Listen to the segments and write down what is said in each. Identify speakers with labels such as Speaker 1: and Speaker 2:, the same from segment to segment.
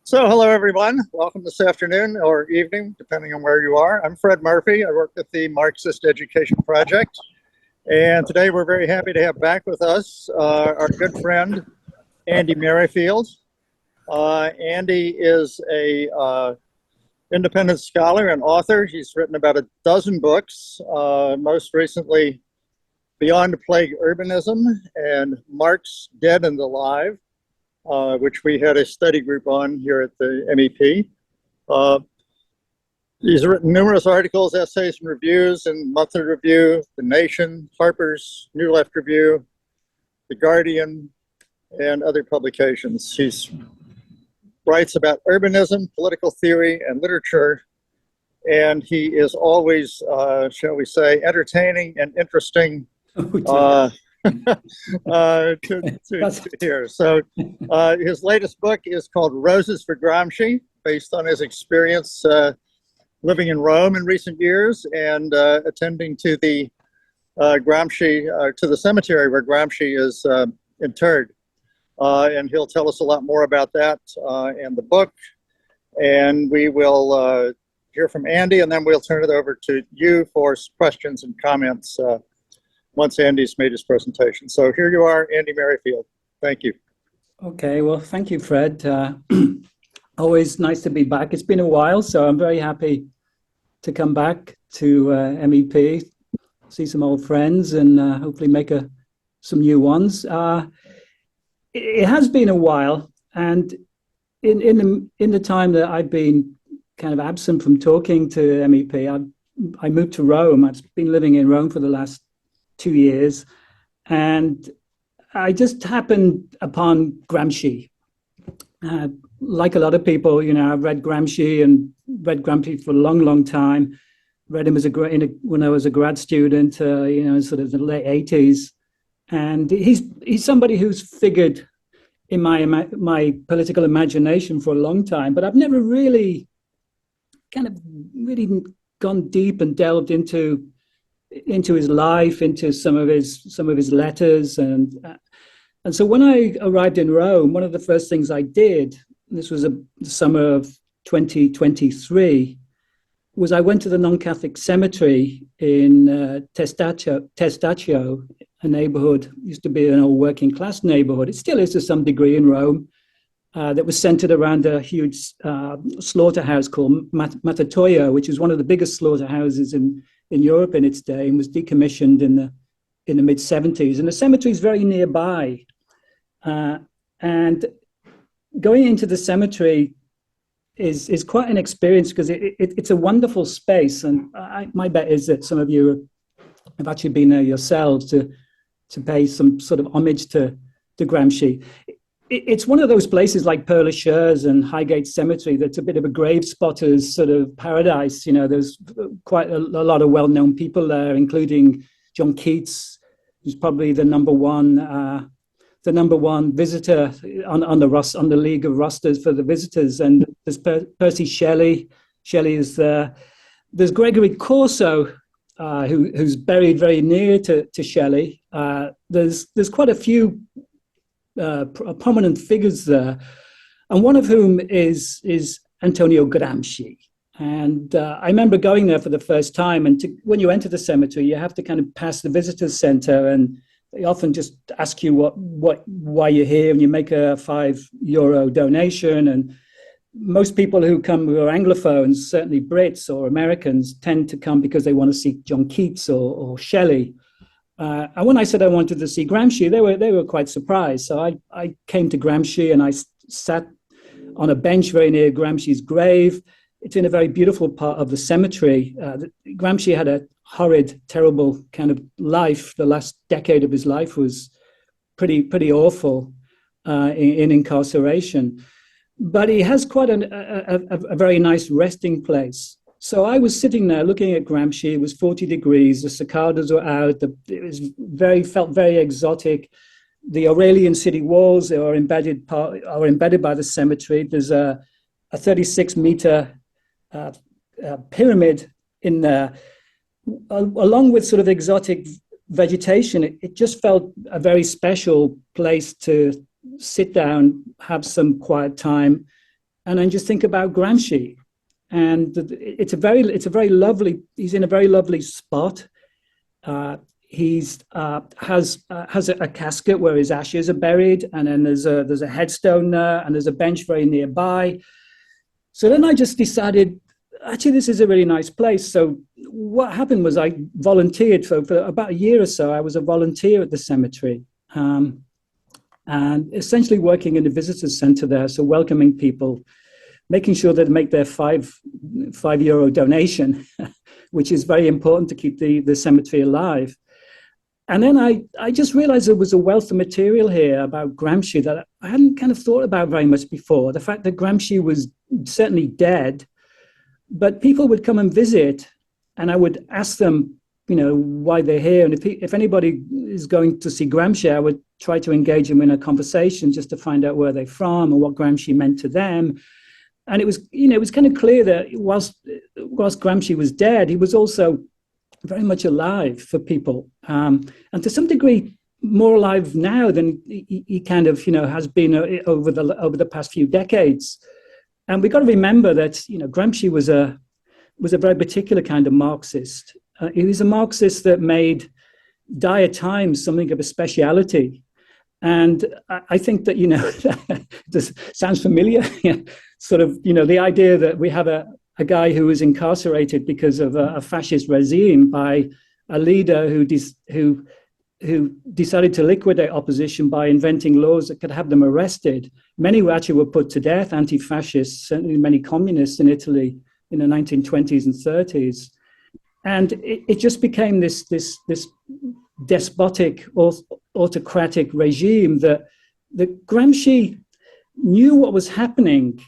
Speaker 1: So, hello everyone. Welcome this afternoon or evening, depending on where you are. I'm Fred Murphy. I work at the Marxist Education Project. And today we're very happy to have back with us our good friend, Andy Merrifield. Andy is a independent scholar and author. He's written about a dozen books, most recently Beyond the Plague Urbanism and Marx Dead and Alive, which we had a study group on here at the MEP. He's written numerous articles, essays, and reviews in Monthly Review, The Nation, Harper's, New Left Review, The Guardian, and other publications. He writes about urbanism, political theory, and literature, and he is always, shall we say, entertaining and interesting to hear. So his latest book is called Roses for Gramsci, based on his experience living in Rome in recent years and attending to the Gramsci, to the cemetery where Gramsci is interred. And he'll tell us a lot more about that and the book. And we will hear from Andy, and then we'll turn it over to you for questions and comments once Andy's made his presentation. So here you are, Andy Merrifield. Thank you.
Speaker 2: Okay, well, thank you, Fred. Always nice to be back. It's been a while, so I'm very happy to come back to MEP, see some old friends, and hopefully make some new ones. It has been a while, and in the time that I've been kind of absent from talking to MEP, I moved to Rome. I've been living in Rome for the last 2 years, and I just happened upon Gramsci. Like a lot of people, I've read Gramsci for a long, long time. Read him when I was a grad student, sort of the late 80s, and he's somebody who's figured in my political imagination for a long time. But I've never really gone deep and delved into his life, into some of his letters, and so when I arrived in Rome, one of the first things I did, this was the summer of 2023, was I went to the non-Catholic cemetery in Testaccio, a neighborhood, used to be an old working class neighborhood. It still is to some degree in Rome, that was centered around a huge slaughterhouse called Matatoio, which is one of the biggest slaughterhouses in Europe in its day, and was decommissioned in the mid-70s. And the cemetery is very nearby. And going into the cemetery is quite an experience, because it's a wonderful space. And my bet is that some of you have actually been there yourselves to pay some sort of homage to Gramsci. It's one of those places like Père Lachaise and Highgate Cemetery that's a bit of a grave spotter's sort of paradise. There's quite a lot of well-known people there, including John Keats, who's probably the number one visitor on the League of Rosters for the visitors. And there's Percy Shelley. Shelley is there. There's Gregory Corso, who's buried very near to Shelley. There's quite a few prominent figures there, and one of whom is Antonio Gramsci. And I remember going there for the first time, and when you enter the cemetery, you have to kind of pass the visitors center, and they often just ask you why you're here, and you make a €5 donation. And most people who come who are Anglophones, certainly Brits or Americans, tend to come because they want to see John Keats or Shelley. And when I said I wanted to see Gramsci, they were quite surprised. So I came to Gramsci, and I sat on a bench very near Gramsci's grave. It's in a very beautiful part of the cemetery. Gramsci had a horrid, terrible kind of life. The last decade of his life was pretty awful in incarceration. But he has quite a very nice resting place. So I was sitting there looking at Gramsci. It was 40 degrees. The cicadas were out. It felt very exotic. The Aurelian city walls are embedded by the cemetery. There's a 36-meter pyramid in there, along with sort of exotic vegetation. It just felt a very special place to sit down, have some quiet time, and then just think about Gramsci. And it's a very lovely. He's in a very lovely spot. He's has a casket where his ashes are buried, and then there's a headstone there, and there's a bench very nearby. So then I just decided, actually, this is a really nice place. So what happened was I volunteered for about a year or so. I was a volunteer at the cemetery, and essentially working in the visitors center there, so welcoming people, making sure that they make their €5 donation, which is very important to keep the cemetery alive. And then I just realized there was a wealth of material here about Gramsci that I hadn't kind of thought about very much before. The fact that Gramsci was certainly dead, but people would come and visit, and I would ask them, why they're here. And if anybody is going to see Gramsci, I would try to engage them in a conversation just to find out where they're from and what Gramsci meant to them. And it was kind of clear that whilst Gramsci was dead, he was also very much alive for people, and to some degree more alive now than he kind of has been over the past few decades. And we've got to remember that Gramsci was a very particular kind of Marxist. He was a Marxist that made dire times something of a speciality. And I think that this sounds familiar. Sort of the idea that we have a guy who was incarcerated because of a fascist regime by a leader who decided to liquidate opposition by inventing laws that could have them arrested. Many actually were put to death, anti-fascists, certainly many communists in Italy in the 1920s and 30s. And it just became this despotic, autocratic regime that Gramsci knew what was happening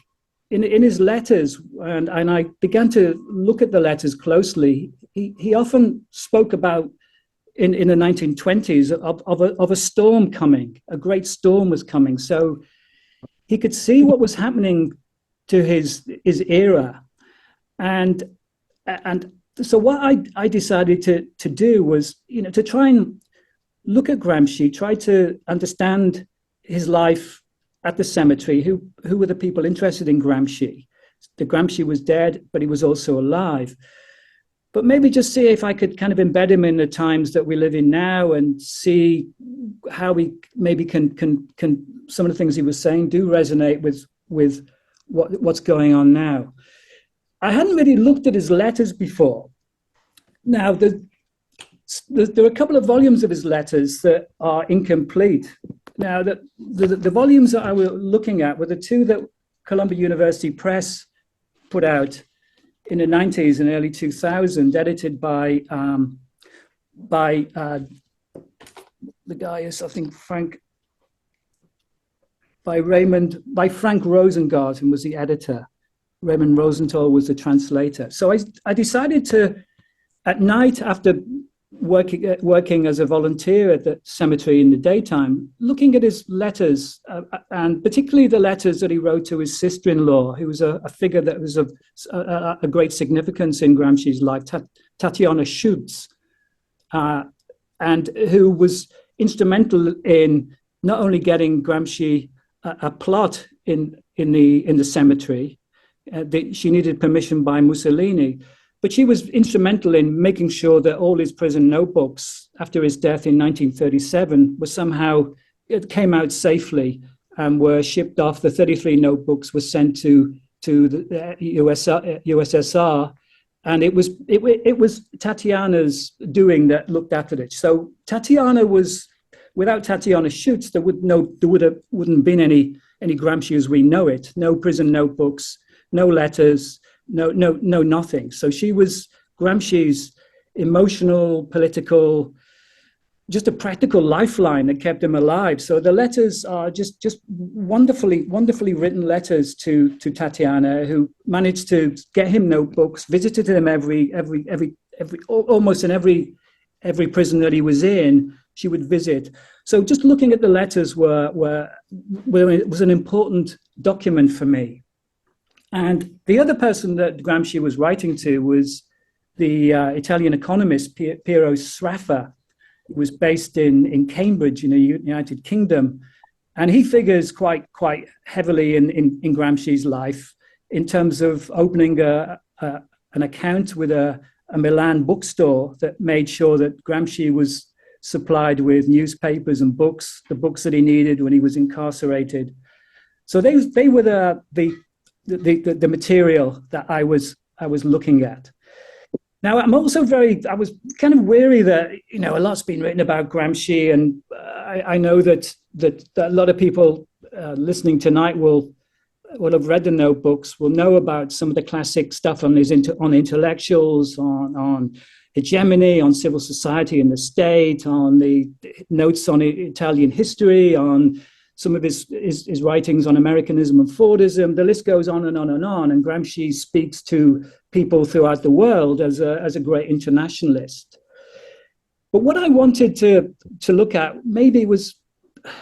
Speaker 2: in his letters, and I began to look at the letters closely. He often spoke about in the 1920s of a storm coming. A great storm was coming. So he could see what was happening to his era, and so what I decided to do was to try and look at Gramsci, try to understand his life at the cemetery. Who were the people interested in Gramsci? The Gramsci was dead, but he was also alive. But maybe just see if I could kind of embed him in the times that we live in now, and see how we maybe can some of the things he was saying do resonate with what's going on now. I hadn't really looked at his letters before. Now, there are a couple of volumes of his letters that are incomplete. Now, the volumes that I was looking at were the two that Columbia University Press put out in the 90s and early 2000s, edited by the guy is, I think, Frank Rosengarten was the editor. Raymond Rosenthal was the translator. So I decided to, at night after working as a volunteer at the cemetery in the daytime, looking at his letters, and particularly the letters that he wrote to his sister-in-law, who was a figure that was of a great significance in Gramsci's life, Tatiana Schutz, and who was instrumental in not only getting Gramsci a plot in the cemetery. She needed permission by Mussolini, but she was instrumental in making sure that all his prison notebooks after his death in 1937 it came out safely and were shipped off. The 33 notebooks were sent to the USSR, and it was Tatiana's doing that looked after it. So without Tatiana Schutz, there wouldn't been any Gramsci as we know it. No prison notebooks, no letters, no nothing. So she was Gramsci's emotional, political, just a practical lifeline that kept him alive. So the letters are just wonderfully written letters to Tatiana, who managed to get him notebooks, visited him almost in every prison that he was in. She would visit. So just looking at the letters was an important document for me. And the other person that Gramsci was writing to was the Italian economist Piero Sraffa, who was based in Cambridge in the United Kingdom. And he figures quite heavily in Gramsci's life in terms of opening an account with a Milan bookstore that made sure that Gramsci was supplied with newspapers and books, the books that he needed when he was incarcerated. So they were the material that I was looking at. Now, I was kind of weary that, a lot's been written about Gramsci, and I know that a lot of people listening tonight will have read the notebooks, will know about some of the classic stuff on intellectuals, on hegemony, on civil society and the state, on the notes on Italian history, on some of his writings on Americanism and Fordism. The list goes on and on and on. And Gramsci speaks to people throughout the world as a great internationalist. But what I wanted to look at maybe was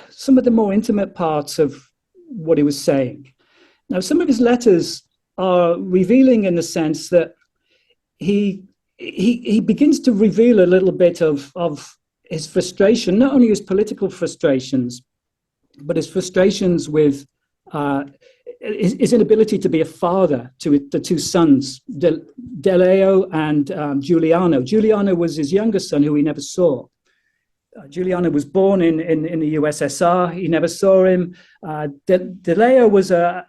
Speaker 2: some of the more intimate parts of what he was saying. Now, some of his letters are revealing in the sense that he begins to reveal a little bit of his frustration, not only his political frustrations, but his frustrations with his inability to be a father to the two sons, Deleo and Giuliano. Giuliano was his younger son, who he never saw. Giuliano was born in the USSR. He never saw him. Deleo was the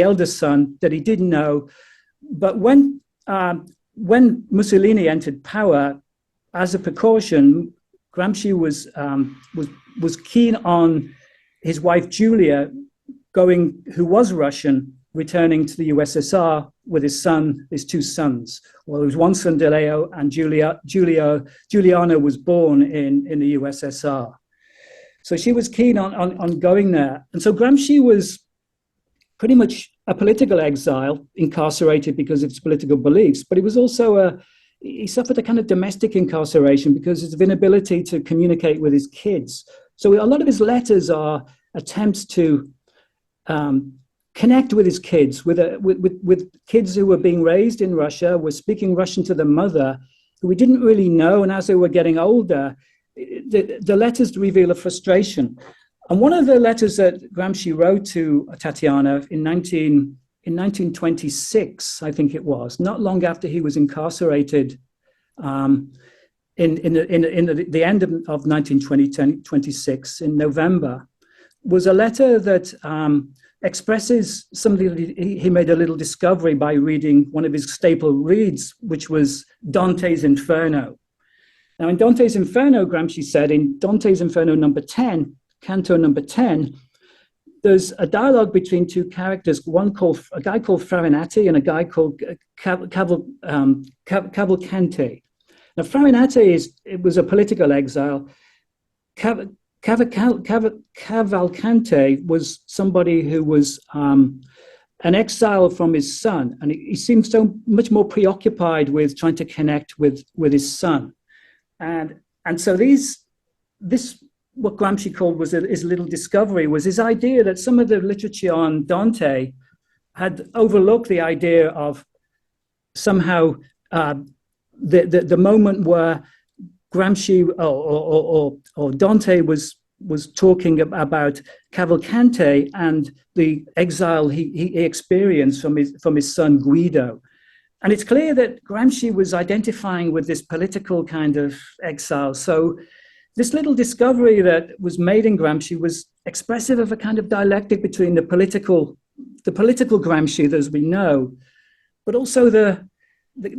Speaker 2: eldest son that he didn't know. But when Mussolini entered power, as a precaution, Gramsci was keen on his wife Julia who was Russian, returning to the USSR with his two sons. Well, there was one son, Deleo, and Giuliano was born in the USSR. So she was keen on going there. And so Gramsci was pretty much a political exile, incarcerated because of his political beliefs, but he was also he suffered a kind of domestic incarceration because of his inability to communicate with his kids. So a lot of his letters are attempts to connect with his kids, with kids who were being raised in Russia, were speaking Russian to the mother, who we didn't really know. And as they were getting older, the letters reveal a frustration. And one of the letters that Gramsci wrote to Tatiana in 1926, I think it was, not long after he was incarcerated, in the end of 1926, in November, was a letter that expresses something. He made a little discovery by reading one of his staple reads, which was Dante's Inferno. Now, in Dante's Inferno, Gramsci said, in Dante's Inferno number 10, Canto number 10, there's a dialogue between two characters, a guy called Farinati and a guy called Cavalcante. Now, Farinati was a political exile. Cavalcante was somebody who was an exile from his son, and he seemed so much more preoccupied with trying to connect with his son. And so this, what Gramsci called was his little discovery, was his idea that some of the literature on Dante had overlooked the idea of somehow the moment where Gramsci or Dante was talking about Cavalcante and the exile he experienced from his son Guido. And it's clear that Gramsci was identifying with this political kind of exile. So this little discovery that was made in Gramsci was expressive of a kind of dialectic between the political Gramsci, as we know, but also the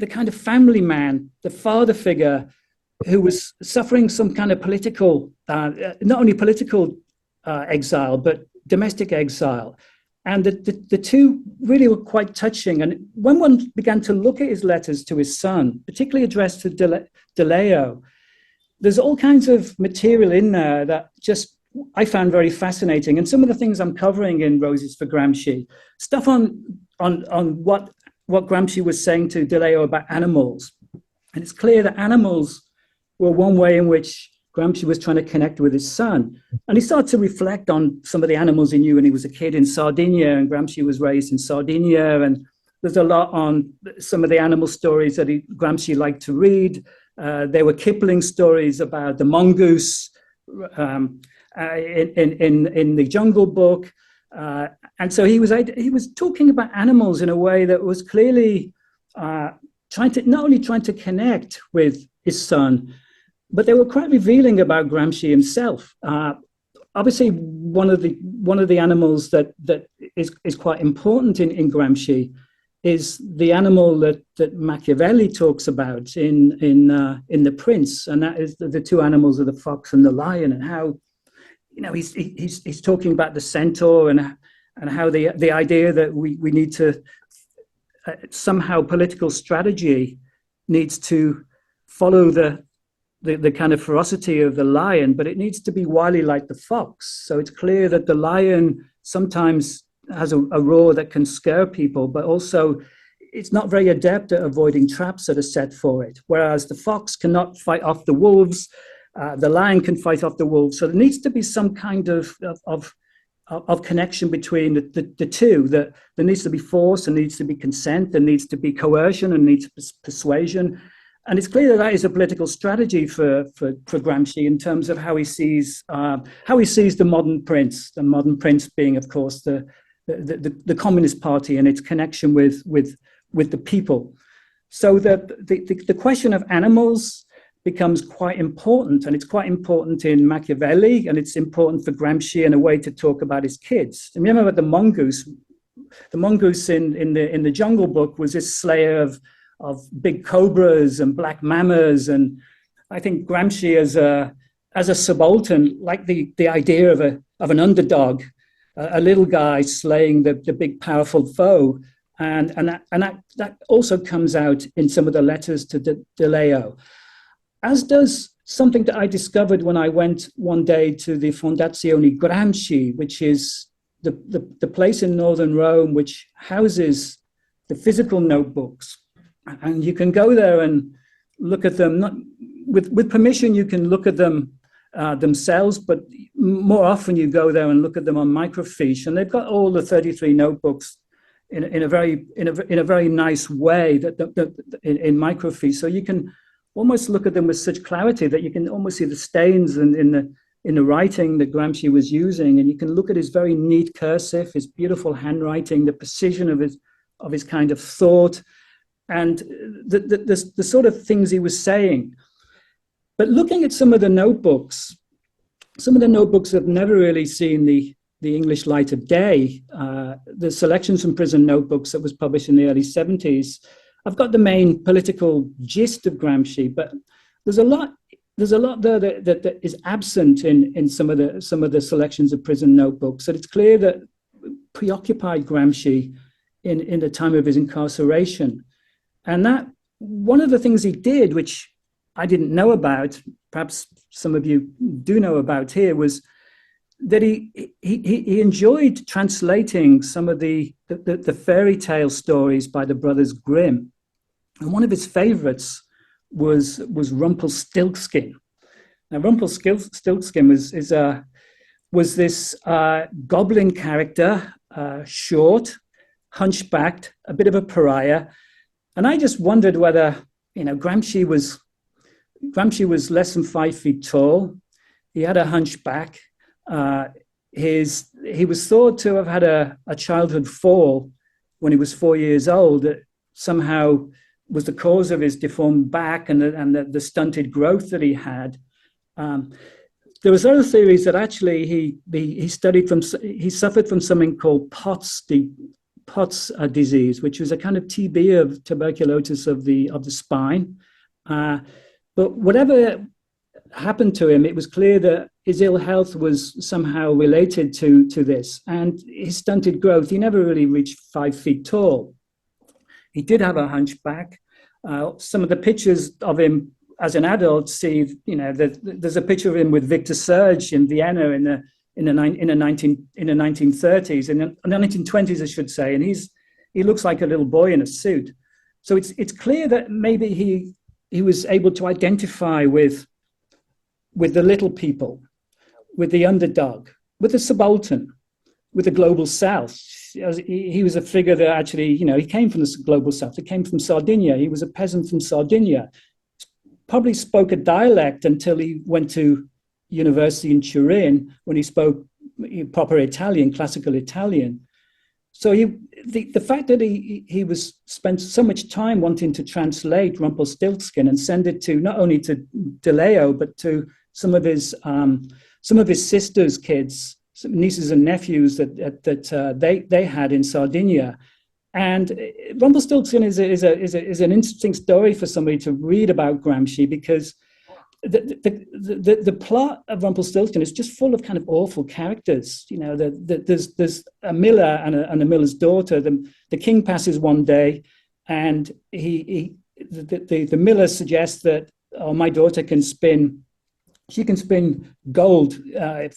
Speaker 2: kind of family man, the father figure, who was suffering some kind of political, not only political exile, but domestic exile. And the two really were quite touching. And when one began to look at his letters to his son, particularly addressed to Deleo, there's all kinds of material in there that just I found very fascinating. And some of the things I'm covering in Roses for Gramsci, stuff on what Gramsci was saying to Deleo about animals. And it's clear that animals were one way in which Gramsci was trying to connect with his son. And he started to reflect on some of the animals he knew when he was a kid in Sardinia, and Gramsci was raised in Sardinia. And there's a lot on some of the animal stories that Gramsci liked to read. There were Kipling stories about the mongoose, in the Jungle Book. And so he was talking about animals in a way that was clearly not only trying to connect with his son, but they were quite revealing about Gramsci himself. Obviously, one of the animals that is quite important in Gramsci is the animal that Machiavelli talks about in The Prince, and that is the two animals of the fox and the lion, and how he's talking about the centaur and how the idea that we need to somehow political strategy needs to follow the kind of ferocity of the lion, but it needs to be wily like the fox. So it's clear that the lion sometimes has a roar that can scare people, but also it's not very adept at avoiding traps that are set for it. Whereas the fox cannot fight off the wolves, the lion can fight off the wolves. So there needs to be some kind of connection between the two. That there needs to be force, there needs to be consent, there needs to be coercion, and needs to be persuasion. And it's clear that is a political strategy for Gramsci in terms of how he sees the modern prince. The modern prince being, of course, the Communist Party and its connection with the people. So the question of animals becomes quite important, and it's quite important in Machiavelli, and it's important for Gramsci in a way to talk about his kids. And remember about the mongoose. The mongoose in the Jungle Book was this slayer of big cobras and black mammoths, and I think Gramsci as a subaltern liked the idea of an underdog, a little guy slaying the big powerful foe, and that also comes out in some of the letters to De Leo, as does something that I discovered when I went one day to the Fondazione Gramsci, which is the place in northern Rome which houses the physical notebooks. And you can go there and look at them. Not with permission, you can look at them themselves, but more often you go there and look at them on microfiche. And they've got all the 33 notebooks in a very nice way in microfiche. So you can almost look at them with such clarity that you can almost see the stains in the writing that Gramsci was using, and you can look at his very neat cursive, his beautiful handwriting, the precision of his kind of thought, and the sort of things he was saying. But looking at some of the notebooks have never really seen the English light of day. The Selections from Prison Notebooks that was published in the early 70s, I've got the main political gist of Gramsci, but there's a lot there that is absent in some of the Selections of Prison Notebooks. So it's clear that preoccupied Gramsci in the time of his incarceration. And that one of the things he did, which I didn't know about, perhaps some of you do know about here, was that he enjoyed translating some of the fairy tale stories by the brothers Grimm. And one of his favorites was Rumpelstiltskin. Now, Rumpelstiltskin was this goblin character, short, hunchbacked, a bit of a pariah. And I just wondered whether, Gramsci was less than 5 feet tall. He had a hunchback. He was thought to have had a childhood fall when he was 4 years old that somehow was the cause of his deformed back and the stunted growth that he had. There was other theories that actually he suffered from something called Pott's disease, which was a kind of TB of tuberculosis of the spine. But whatever happened to him, it was clear that his ill health was somehow related to this, and his stunted growth. He never really reached 5 feet tall. He did have a hunchback. Some of the pictures of him as an adult there's a picture of him with Victor Serge in Vienna in the 1930s, in the 1920s, I should say, and he looks like a little boy in a suit. So it's clear that maybe he was able to identify with the little people, with the underdog, with the subaltern, with the global South. He was a figure that actually, he came from the global South. He came from Sardinia. He was a peasant from Sardinia. Probably spoke a dialect until he went to university in Turin when he spoke proper Italian, classical Italian. So the fact that he was spent so much time wanting to translate Rumpelstiltskin and send it to not only to DeLeo but to some of his sister's kids, some nieces and nephews that they had in Sardinia. And Rumpelstiltskin is an interesting story for somebody to read about Gramsci, because the plot of Rumpelstiltskin is just full of kind of awful characters. You know, there's a miller and a miller's daughter. The king passes one day, and the miller suggests that, oh, my daughter can spin. She can spin gold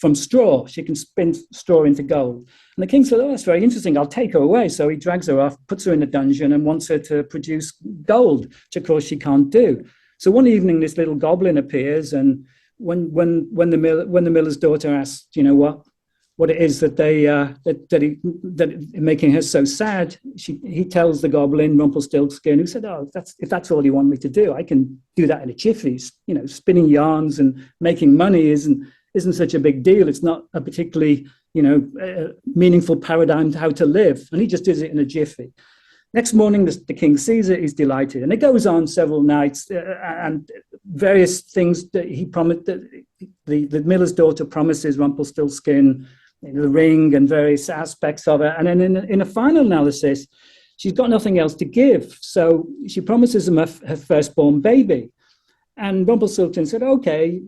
Speaker 2: from straw. She can spin straw into gold. And the king said, oh, that's very interesting. I'll take her away. So he drags her off, puts her in a dungeon, and wants her to produce gold, which of course she can't do. So one evening, this little goblin appears, and when the miller's daughter asks, you know what it is that that making her so sad, he tells the goblin Rumpelstiltskin, who said, "Oh, if that's all you want me to do, I can do that in a jiffy. You know, spinning yarns and making money isn't such a big deal. It's not a particularly meaningful paradigm to how to live." And he just does it in a jiffy. Next morning, the king sees it, he's delighted. And it goes on several nights, and various things that he promised, that the miller's daughter promises Rumpelstiltskin, the ring and various aspects of it. And then in a final analysis, she's got nothing else to give. So she promises him her firstborn baby. And Rumpelstiltskin said, okay,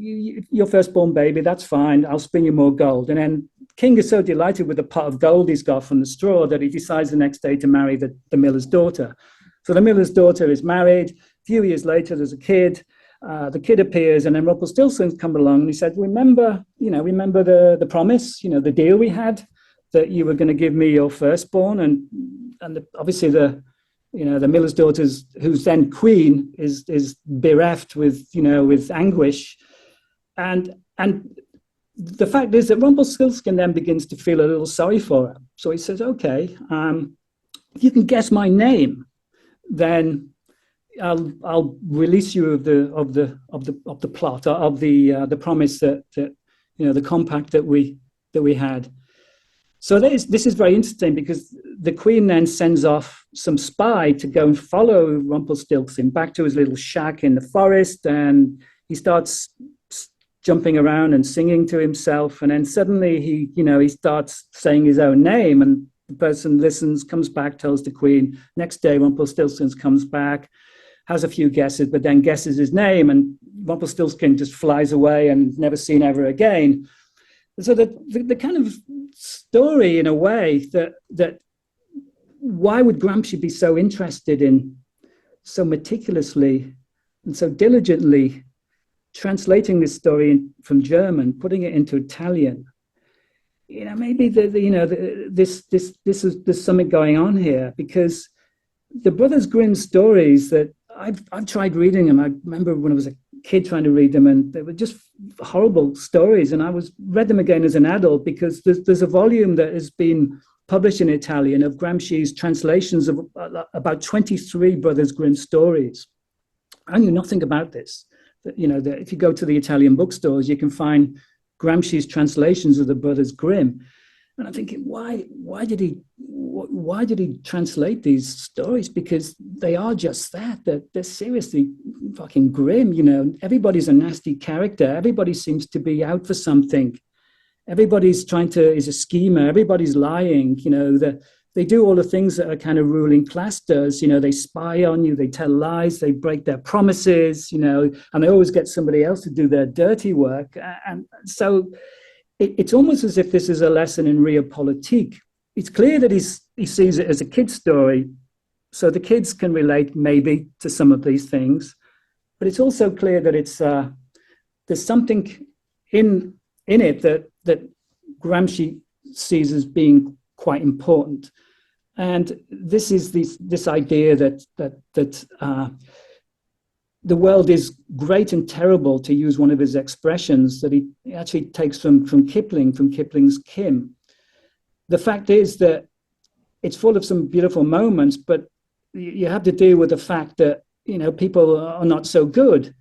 Speaker 2: your firstborn baby, that's fine. I'll spin you more gold. And then King is so delighted with the pot of gold he's got from the straw that he decides the next day to marry the miller's daughter. So the miller's daughter is married. A few years later, there's a kid. The kid appears, and then Rumpelstiltskin's come along, and he said, remember the promise, the deal we had, that you were going to give me your firstborn. And obviously the miller's daughter, who's then queen, is bereft with anguish. And the fact is that Rumpelstiltskin then begins to feel a little sorry for her. So he says, okay, if you can guess my name, then I'll release you of the plot, of the promise that the compact that we had. So this is very interesting, because the queen then sends off some spy to go and follow Rumpelstiltskin back to his little shack in the forest, and he starts jumping around and singing to himself, and then suddenly he starts saying his own name, and the person listens, comes back, tells the queen. Next day, Rumpelstiltskin comes back, has a few guesses, but then guesses his name, and Rumpelstiltskin just flies away and never seen ever again. So the kind of story, in a way, that why would Gramsci be so interested in, so meticulously and so diligently translating this story from German, putting it into Italian? Maybe there's something going on here, because the Brothers Grimm stories that I've tried reading them. I remember when I was a kid trying to read them, and they were just horrible stories. And I read them again as an adult, because there's a volume that has been published in Italian of Gramsci's translations of about 23 Brothers Grimm stories. I knew nothing about this. If you go to the Italian bookstores, you can find Gramsci's translations of the Brothers Grimm. And I'm thinking, why did he translate these stories? Because they are just that. They're seriously fucking grim. Everybody's a nasty character. Everybody seems to be out for something. Everybody's is a schemer. Everybody's lying. They do all the things that a kind of ruling class does. They spy on you. They tell lies. They break their promises. And they always get somebody else to do their dirty work. And so it's almost as if this is a lesson in realpolitik. It's clear that he sees it as a kid's story, so the kids can relate maybe to some of these things. But it's also clear that there's something in it that Gramsci sees as being quite important. And this is this idea that the world is great and terrible, to use one of his expressions that he actually takes from Kipling's Kim. The fact is that it's full of some beautiful moments, but you have to deal with the fact that people are not so good.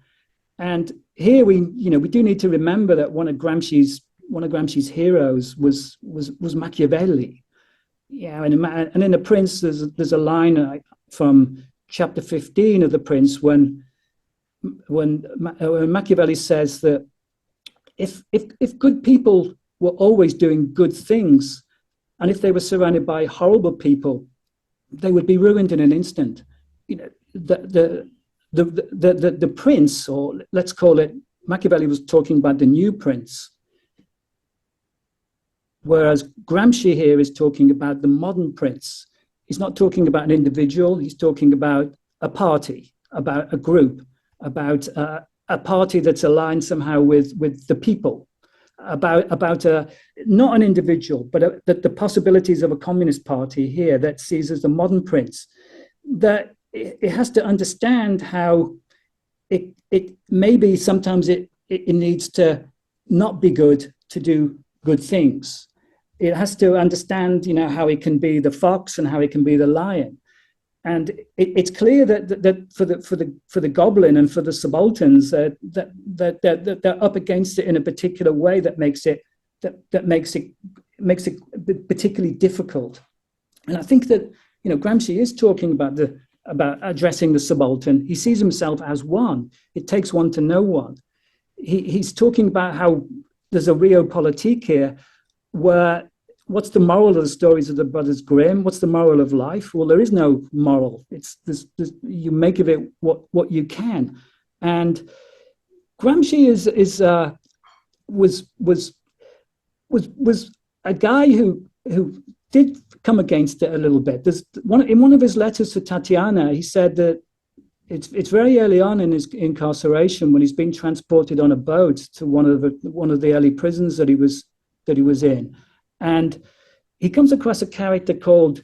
Speaker 2: And here we do need to remember that one of Gramsci's heroes was Machiavelli. Yeah, and in The Prince, there's a line from chapter 15 of The Prince when Machiavelli says that if good people were always doing good things, and if they were surrounded by horrible people, they would be ruined in an instant. The prince, or let's call it, Machiavelli was talking about the new prince, whereas Gramsci here is talking about the modern prince. He's not talking about an individual. He's talking about a party, about a group, about a party that's aligned somehow with the people, about not an individual, but the possibilities of a communist party here that sees as the modern prince, that it has to understand how it maybe sometimes it needs to not be good to do good things. It has to understand, how it can be the fox and how it can be the lion. And it's clear that for the goblin and for the subalterns, that they're up against it in a particular way that makes it particularly difficult. And I think that Gramsci is talking about addressing the subaltern. He sees himself as one. It takes one to know one. He's talking about how there's a realpolitik here, where what's the moral of the stories of the Brothers Grimm? What's the moral of life? Well, there is no moral. It's you make of it what you can. And Gramsci was a guy who did come against it a little bit. In one of his letters to Tatiana, he said that it's very early on in his incarceration, when he's been transported on a boat to one of the early prisons that he was in, and he comes across a character called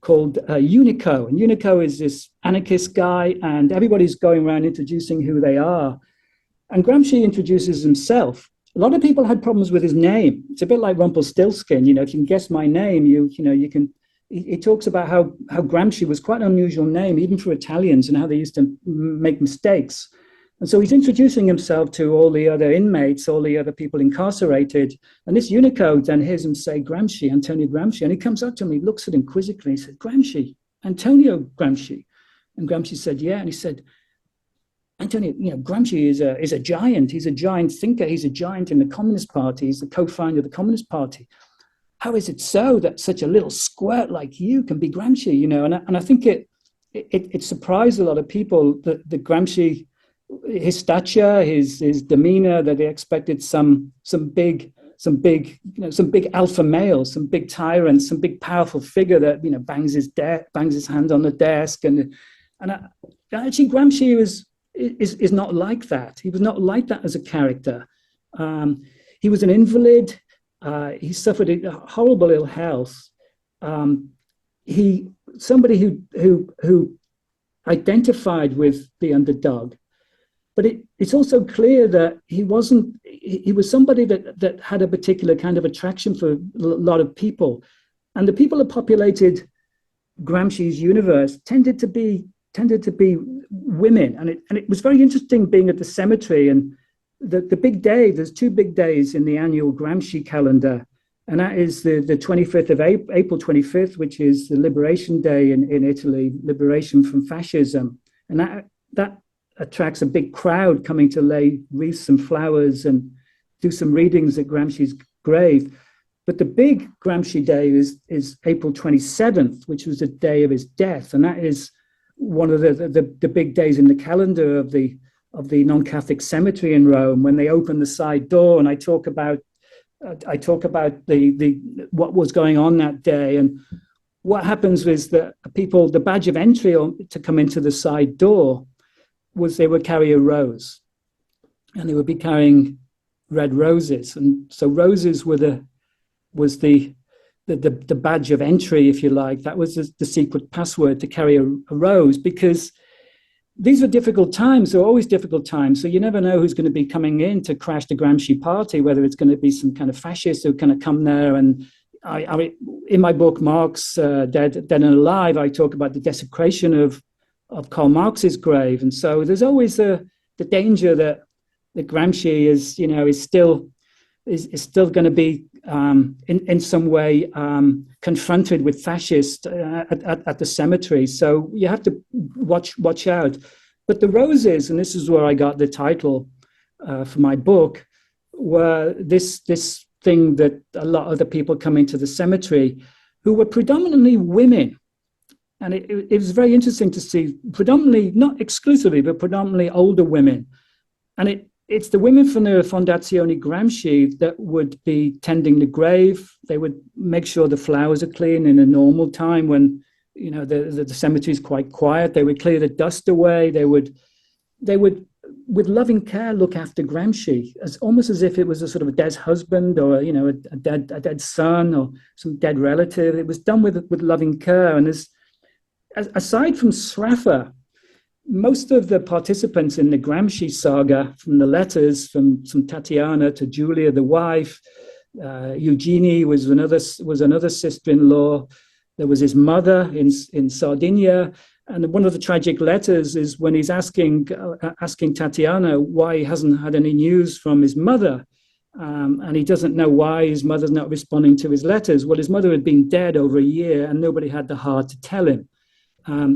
Speaker 2: Unico. And Unico is this anarchist guy, and everybody's going around introducing who they are. And Gramsci introduces himself. A lot of people had problems with his name. It's a bit like Rumpelstiltskin. If you can guess my name, you can. He talks about how Gramsci was quite an unusual name, even for Italians, and how they used to make mistakes. And so he's introducing himself to all the other inmates, all the other people incarcerated. And this Unico then hears him say Gramsci, Antonio Gramsci. And he comes up to him, he looks at him quizzically, he said, Gramsci, Antonio Gramsci. And Gramsci said, yeah. And he said, Antonio, Gramsci is a giant. He's a giant thinker. He's a giant in the Communist Party. He's the co-founder of the Communist Party. How is it so that such a little squirt like you can be Gramsci? And I think it surprised a lot of people that Gramsci, his stature, his demeanor, that they expected some big alpha male, some big tyrant, some big powerful figure that bangs his hand on the desk, and actually Gramsci is not like that. He was not like that as a character. He was an invalid. He suffered a horrible ill health. Somebody who identified with the underdog. But it's also clear that he was somebody that had a particular kind of attraction for a lot of people. And the people that populated Gramsci's universe tended to be women. And it was very interesting being at the cemetery, and the big day, there's two big days in the annual Gramsci calendar. And that is the 25th of April 25th, which is the Liberation Day in Italy, liberation from fascism. And that attracts a big crowd coming to lay wreaths and flowers and do some readings at Gramsci's grave. But the big Gramsci day is April 27th, which was the day of his death. And that is one of the big days in the calendar of the non-Catholic cemetery in Rome, when they open the side door. And I talk about the what was going on that day. And what happens was that the badge of entry to come into the side door was they would carry a rose, and they would be carrying red roses. And so roses was the badge of entry, if you like. That was the secret password to carry a rose, because these were difficult times. There were always difficult times. So you never know who's going to be coming in to crash the Gramsci party, whether it's going to be some kind of fascist who kind of come there. And I in my book, Marx, Dead and Alive, I talk about the desecration of Karl Marx's grave. And so there's always the danger that Gramsci is still going to be in some way confronted with fascists at the cemetery. So you have to watch out. But the roses, and this is where I got the title for my book, were this thing that a lot of the people coming to the cemetery, who were predominantly women. And it was very interesting to see, predominantly, not exclusively, but predominantly older women. And it's the women from the Fondazione Gramsci that would be tending the grave. They would make sure the flowers are clean in a normal time when, the cemetery is quite quiet. They would clear the dust away. They would, with loving care, look after Gramsci, almost as if it was a sort of a dead husband or, a dead son or some dead relative. It was done with loving care. And aside from Sraffa, most of the participants in the Gramsci saga, from the letters from Tatiana to Julia, the wife, Eugenie was another sister-in-law. There was his mother in Sardinia, and one of the tragic letters is when he's asking Tatiana why he hasn't had any news from his mother, and he doesn't know why his mother's not responding to his letters. Well, his mother had been dead over a year, and nobody had the heart to tell him.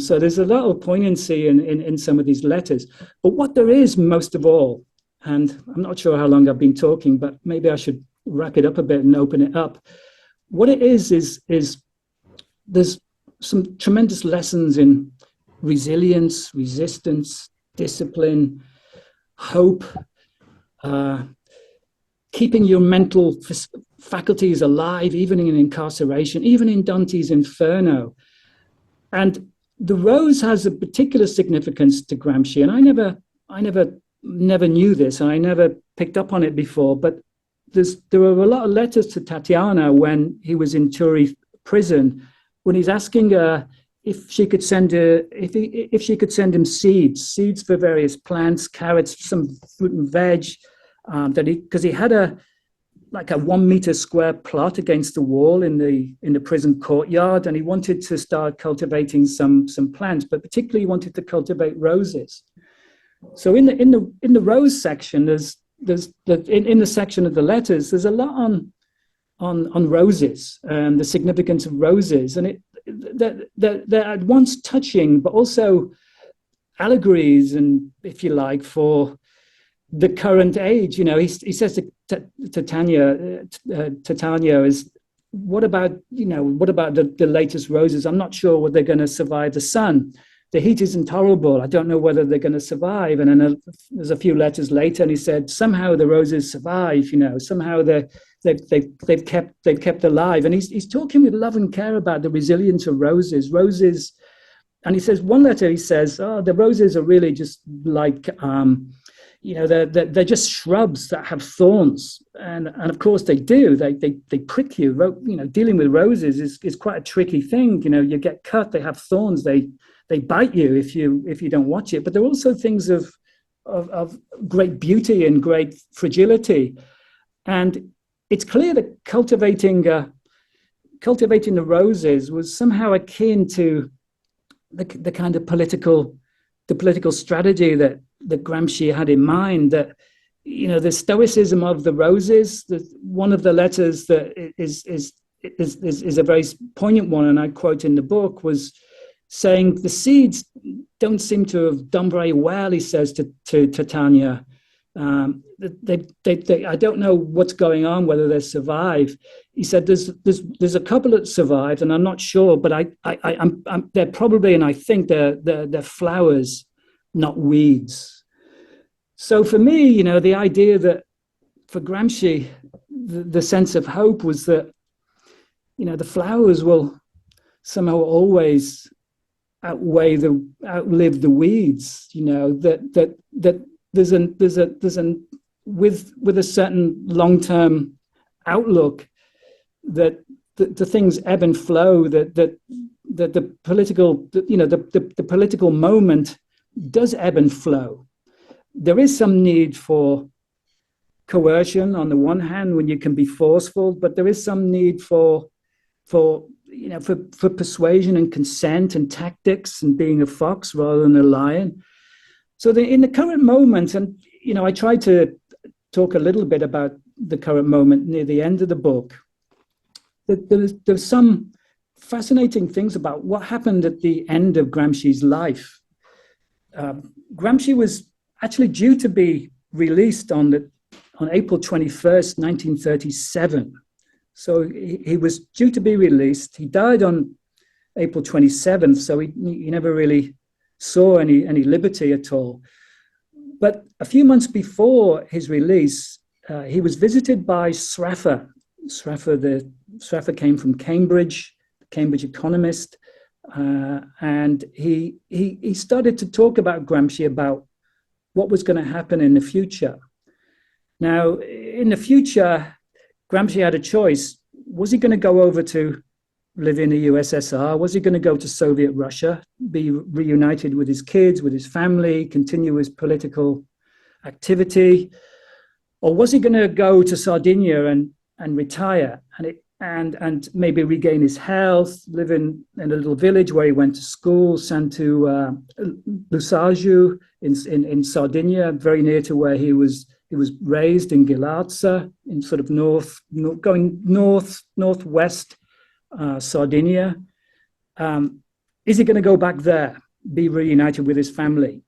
Speaker 2: So there's a lot of poignancy in some of these letters. But what there is most of all, and I'm not sure how long I've been talking, but maybe I should wrap it up a bit and open it up. What it is there's some tremendous lessons in resilience, resistance, discipline, hope, keeping your mental faculties alive, even in incarceration, even in Dante's Inferno. And the rose has a particular significance to Gramsci, and I never knew this, and I never picked up on it before. But there were a lot of letters to Tatiana when he was in Turi prison, when he's asking her if she could send him seeds for various plants, carrots, some fruit and veg, because he had a 1 meter square plot against the wall in the prison courtyard, and he wanted to start cultivating some plants, but particularly he wanted to cultivate roses. So in the rose section, there's in the section of the letters, there's a lot on roses and the significance of roses, and they're at once touching, but also allegories, and if you like, for the current age. He says to Tanya is, what about the latest roses? I'm not sure whether they're going to survive the sun. The heat is intolerable. I don't know whether they're going to survive. And then there's a few letters later, and he said, somehow the roses survive. Somehow they've kept alive. And he's talking with love and care about the resilience of roses. Roses, and he says, one letter he says, the roses are really just like they're just shrubs that have thorns, and of course they do. They prick you. Dealing with roses is quite a tricky thing. You get cut. They have thorns. They bite you if you don't watch it. But they're also things of great beauty and great fragility. And it's clear that cultivating the roses was somehow akin to the kind of political strategy that Gramsci had in mind, that the stoicism of the roses. One of the letters that is a very poignant one, and I quote in the book, was saying the seeds don't seem to have done very well. He says to Tanya, I don't know what's going on, whether they survive. He said there's a couple that survived, and I'm not sure, but they're probably, and I think they're flowers, not weeds. So for me, the idea that for Gramsci, the sense of hope was that, the flowers will somehow always outlive the weeds. That there's an with a certain long-term outlook, that the things ebb and flow. That the political moment does ebb and flow. There is some need for coercion on the one hand, when you can be forceful, but there is some need for persuasion and consent and tactics and being a fox rather than a lion. So in the current moment, and I tried to talk a little bit about the current moment near the end of the book. There's some fascinating things about what happened at the end of Gramsci's life. Gramsci was actually due to be released on April 21st, 1937. So he was due to be released. He died on April 27th, so he never really saw any liberty at all. But a few months before his release, he was visited by Sraffa. Sraffa came from Cambridge, Cambridge economist, and he started to talk about Gramsci, about what was going to happen in the future. Now, in the future, Gramsci had a choice. Was he going to go over to live in the USSR? Was he going to go to Soviet Russia, be reunited with his kids, with his family, continue his political activity? Or was he going to go to Sardinia and retire and maybe regain his health, live in a little village where he went to school, Santu Lusaju in Sardinia, very near to where he was raised in Ghilarza, in sort of going northwest Sardinia. Is he going to go back there, be reunited with his family?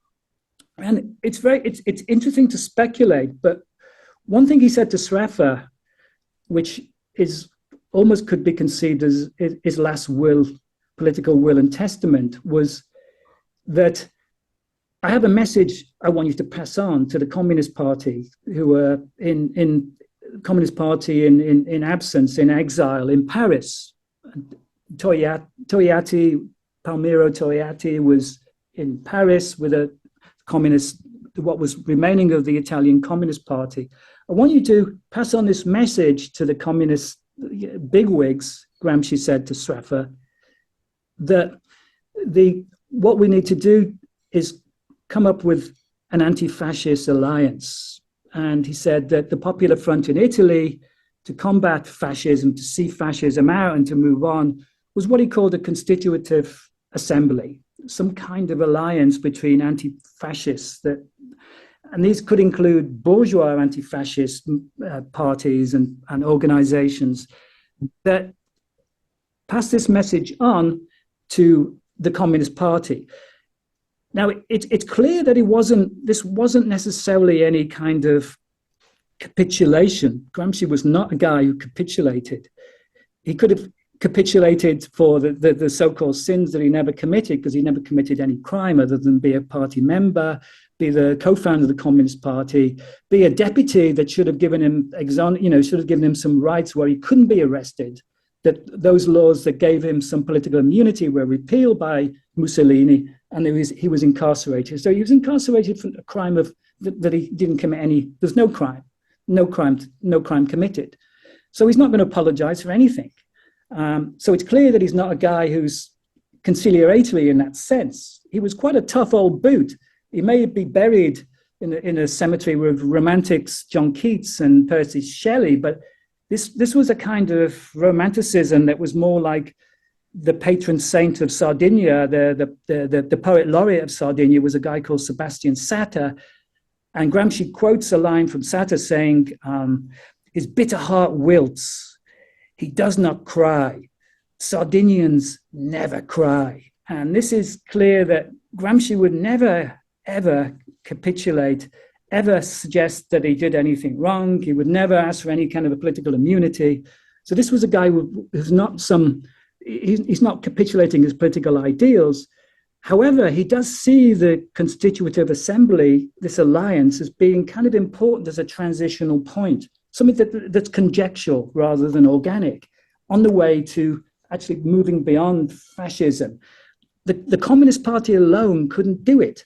Speaker 2: And it's interesting to speculate, but one thing he said to Sraffa, which is almost could be conceived as his last will, political will and testament, was that I have a message I want you to pass on to the Communist Party, who were in Communist Party in absence, in exile in Paris. Palmiro Togliatti was in Paris with a communist, what was remaining of the Italian Communist Party. I want you to pass on this message to the communist bigwigs, Gramsci said to Sraffa, that what we need to do is come up with an anti-fascist alliance. And he said that the Popular Front in Italy, to combat fascism, to see fascism out and to move on, was what he called a constitutive assembly, some kind of alliance between anti-fascists and these could include bourgeois anti-fascist parties and organizations that pass this message on to the Communist Party. Now, it's clear that this wasn't necessarily any kind of capitulation. Gramsci was not a guy who capitulated. He could have capitulated for the so-called sins that he never committed, because he never committed any crime other than be a party member, be the co-founder of the Communist Party, be a deputy that should have given him some rights where he couldn't be arrested, that those laws that gave him some political immunity were repealed by Mussolini, and he was incarcerated. So he was incarcerated for a crime that he didn't commit any. There's no crime committed. So he's not going to apologize for anything. So it's clear that he's not a guy who's conciliatory in that sense. He was quite a tough old boot. He may be buried in a cemetery with romantics, John Keats and Percy Shelley, but this was a kind of romanticism that was more like the patron saint of Sardinia. The poet laureate of Sardinia was a guy called Sebastian Satter, and Gramsci quotes a line from Satter saying, his bitter heart wilts, he does not cry. Sardinians never cry. And this is clear that Gramsci would never, ever capitulate, ever suggest that he did anything wrong. He would never ask for any kind of a political immunity. So this was a guy who's not he's not capitulating his political ideals. However, he does see the Constitutive Assembly, this alliance, as being kind of important as a transitional point, something that's conjectural rather than organic, on the way to actually moving beyond fascism. The Communist Party alone couldn't do it.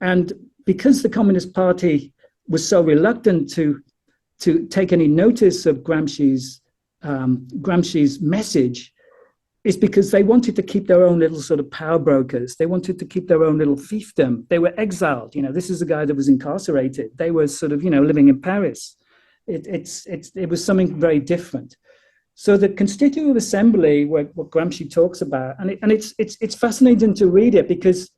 Speaker 2: And because the Communist Party was so reluctant to take any notice of Gramsci's message, is because they wanted to keep their own little sort of power brokers. They wanted to keep their own little fiefdom. They were exiled. This is a guy that was incarcerated. They were sort of, living in Paris. It was something very different. So the Constitutive Assembly, what Gramsci talks about, and it's fascinating to read it because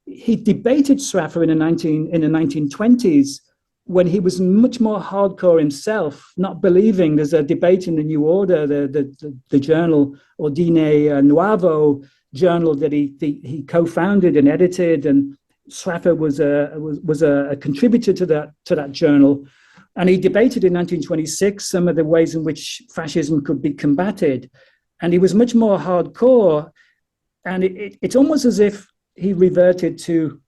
Speaker 2: he debated Sraffa in the 1920s when he was much more hardcore himself, not believing. There's a debate in the New Order, the journal Ordine Nuovo journal that he co-founded and edited, and Sraffa was a contributor to that journal, and he debated in 1926 some of the ways in which fascism could be combated, and he was much more hardcore, and it's almost as if he reverted to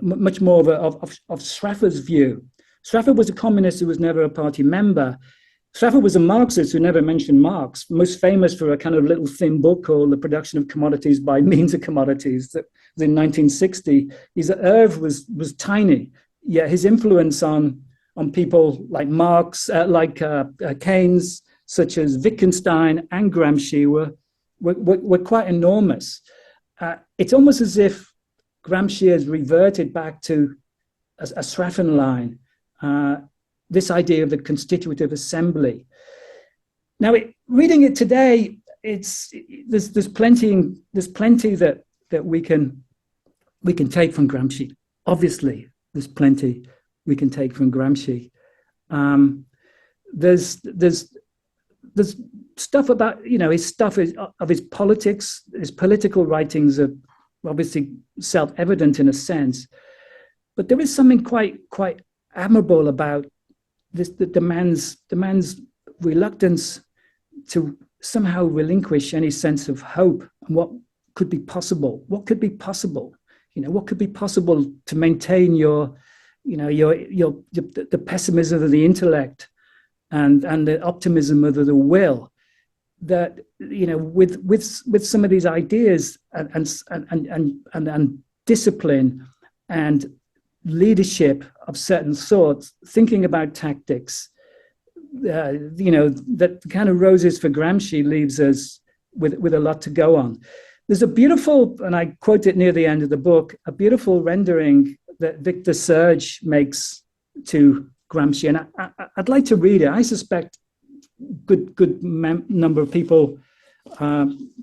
Speaker 2: much more of Sraffa's view. Sraffa was a communist who was never a party member. Sraffa was a Marxist who never mentioned Marx, most famous for a kind of little thin book called The Production of Commodities by Means of Commodities that was in 1960. His oeuvre was tiny, yet his influence on people like Marx, Keynes, such as Wittgenstein and Gramsci were quite enormous. It's almost as if Gramsci has reverted back to a Sraffan line, this idea of the constitutive assembly. Now, reading it today, there's plenty that we can take from Gramsci. Obviously, there's plenty we can take from Gramsci. There's stuff about his stuff of his politics, his political writings are obviously self-evident in a sense, but there is something quite admirable about this, the man's reluctance to somehow relinquish any sense of hope and what could be possible. What could be possible? What could be possible to maintain the pessimism of the intellect and the optimism of the will. That with some of these ideas and discipline and leadership of certain sorts, thinking about tactics, that kind of roses for Gramsci leaves us with a lot to go on. There's a beautiful, and I quote it near the end of the book, a beautiful rendering that Victor Serge makes to Gramsci, and I'd like to read it. I suspect good number of people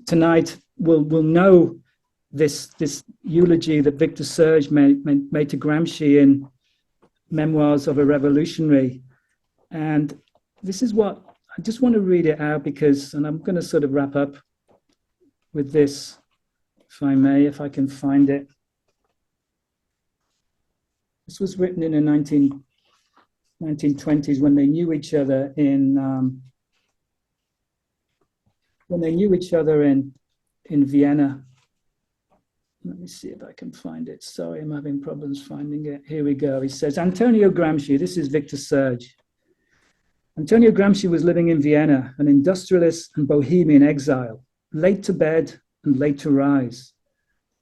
Speaker 2: tonight will know this eulogy that Victor Serge made to Gramsci in Memoirs of a Revolutionary. And this is what, I just want to read it out because, and I'm going to sort of wrap up with this, if I may, if I can find it. This was written in the 1920s when they knew each other in Vienna. Let me see if I can find it. Sorry, I'm having problems finding it. Here we go. He says, Antonio Gramsci, this is Victor Serge. Antonio Gramsci was living in Vienna, an industrialist and bohemian exile, late to bed and late to rise,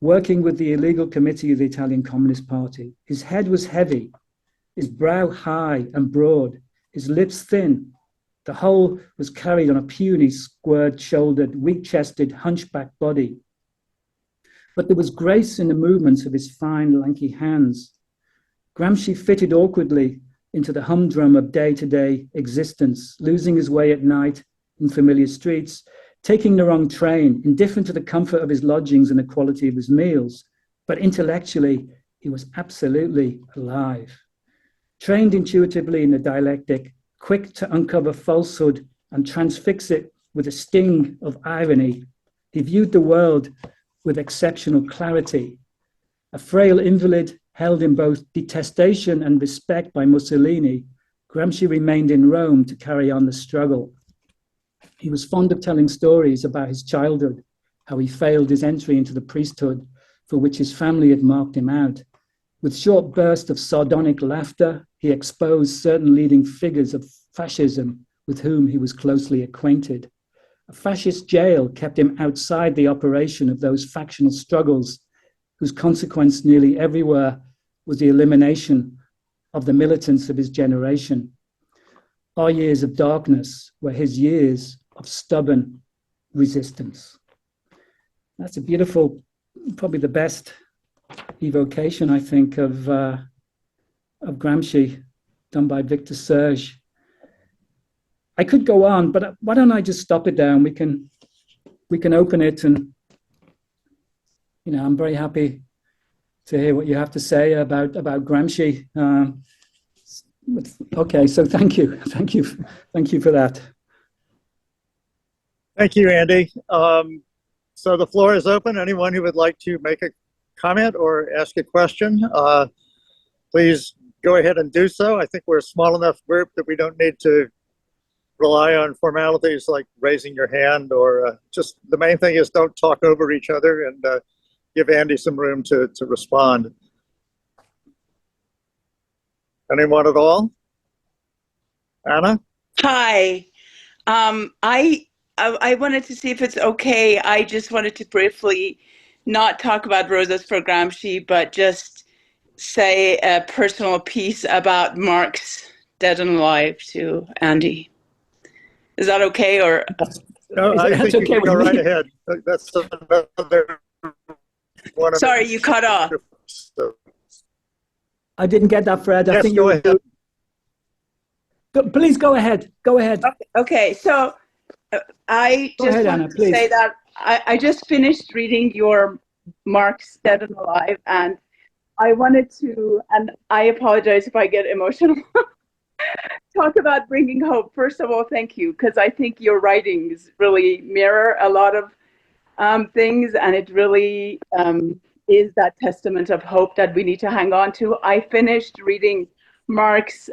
Speaker 2: working with the illegal committee of the Italian Communist Party. His head was heavy, his brow high and broad, his lips thin. The whole was carried on a puny, square-shouldered, weak-chested, hunchback body. But there was grace in the movements of his fine, lanky hands. Gramsci fitted awkwardly into the humdrum of day-to-day existence, losing his way at night in familiar streets, taking the wrong train, indifferent to the comfort of his lodgings and the quality of his meals. But intellectually, he was absolutely alive. Trained intuitively in the dialectic, quick to uncover falsehood and transfix it with a sting of irony, he viewed the world with exceptional clarity. A frail invalid held in both detestation and respect by Mussolini, Gramsci remained in Rome to carry on the struggle. He was fond of telling stories about his childhood, how he failed his entry into the priesthood for which his family had marked him out. With short bursts of sardonic laughter, he exposed certain leading figures of fascism with whom he was closely acquainted. A fascist jail kept him outside the operation of those factional struggles whose consequence nearly everywhere was the elimination of the militants of his generation. Our years of darkness were his years of stubborn resistance. That's a beautiful, probably the best evocation, I think, of Gramsci, done by Victor Serge. I could go on, but why don't I just stop it there and we can open it, and I'm very happy to hear what you have to say about Gramsci. Okay, so thank you for that.
Speaker 1: Thank you, Andy. So the floor is open. Anyone who would like to make a comment or ask a question, please go ahead and do so. I think we're a small enough group that we don't need to rely on formalities like raising your hand, or just the main thing is don't talk over each other, and give Andy some room to respond. Anyone at all? Anna?
Speaker 3: Hi. I wanted to see if it's okay. I just wanted to briefly not talk about Roses for Gramsci, but just say a personal piece about Marx Dead and Alive to Andy. Is that okay? Or
Speaker 1: No, I think you can go right ahead. That's another one.
Speaker 3: Sorry, you cut off.
Speaker 2: I didn't get that, Fred.
Speaker 1: Yes, go ahead.
Speaker 2: Please go ahead. Go ahead.
Speaker 3: Okay, so I just wanted to say that I just finished reading your Marx Dead and Alive, and I wanted to, and I apologize if I get emotional, talk about bringing hope. First of all, thank you, because I think your writings really mirror a lot of things, and it really is that testament of hope that we need to hang on to. I finished reading Marx,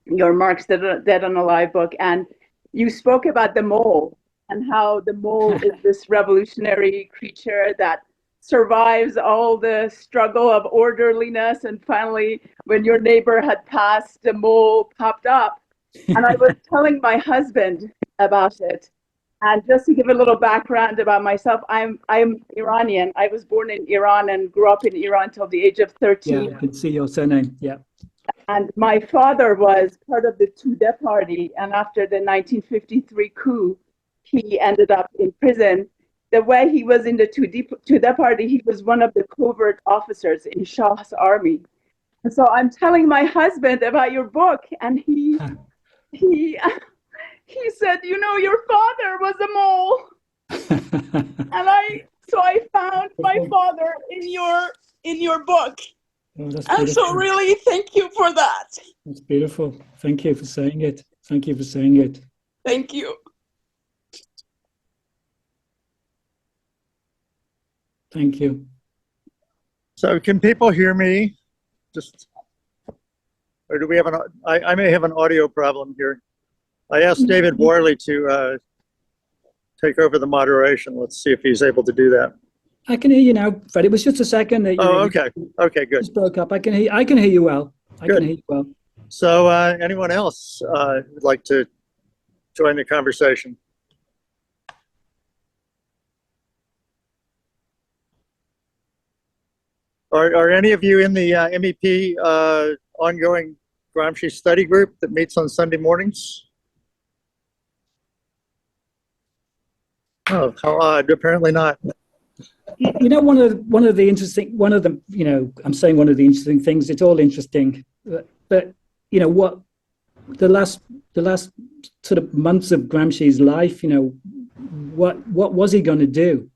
Speaker 3: your Marx Dead and Alive book, and you spoke about the mole and how the mole is this revolutionary creature that survives all the struggle of orderliness, and finally, when your neighbor had passed, the mole popped up. And I was telling my husband about it. And just to give a little background about myself, I'm Iranian. I was born in Iran and grew up in Iran till the age of 13.
Speaker 2: Yeah, I can see your surname. Yeah.
Speaker 3: And my father was part of the Tudeh party, and after the 1953 coup, he ended up in prison. The way he was in the Tudeh party, he was one of the covert officers in Shah's army. And so I'm telling my husband about your book, and he said, you know, your father was a mole. And I found my father in your book.
Speaker 2: Oh,
Speaker 3: and so really, thank you for that.
Speaker 2: That's beautiful. Thank you for saying it. Thank you for saying it.
Speaker 3: Thank you.
Speaker 2: Thank you.
Speaker 1: So can people hear me? Or do we have I may have an audio problem here. I asked David Worley to take over the moderation. Let's see if he's able to do that.
Speaker 2: I can hear you now, Fred. It was just a second that you.
Speaker 1: Oh, okay. Okay, good.
Speaker 2: Just broke up. I can hear you well. I can hear you well.
Speaker 1: So, anyone else would like to join the conversation? Are any of you in the MEP ongoing Gramsci study group that meets on Sunday mornings? Oh, how odd. Apparently not.
Speaker 2: You know, one of the interesting things, it's all interesting, but you know what, the last sort of months of Gramsci's life, you know, what was he going to do?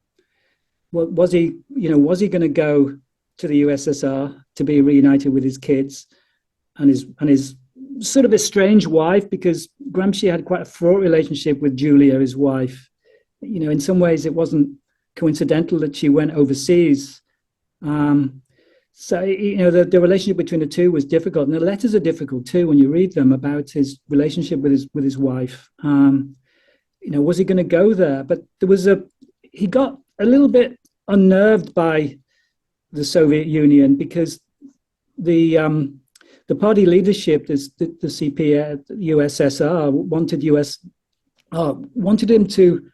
Speaker 2: What was he going to go to the USSR to be reunited with his kids and his sort of estranged wife, because Gramsci had quite a fraught relationship with Julia, his wife. You know, in some ways it wasn't coincidental that she went overseas. So, you know, the relationship between the two was difficult, and the letters are difficult too when you read them about his relationship with his wife. You know, was he going to go there? But he got a little bit unnerved by the Soviet Union, because the party leadership, the CP, USSR, wanted him to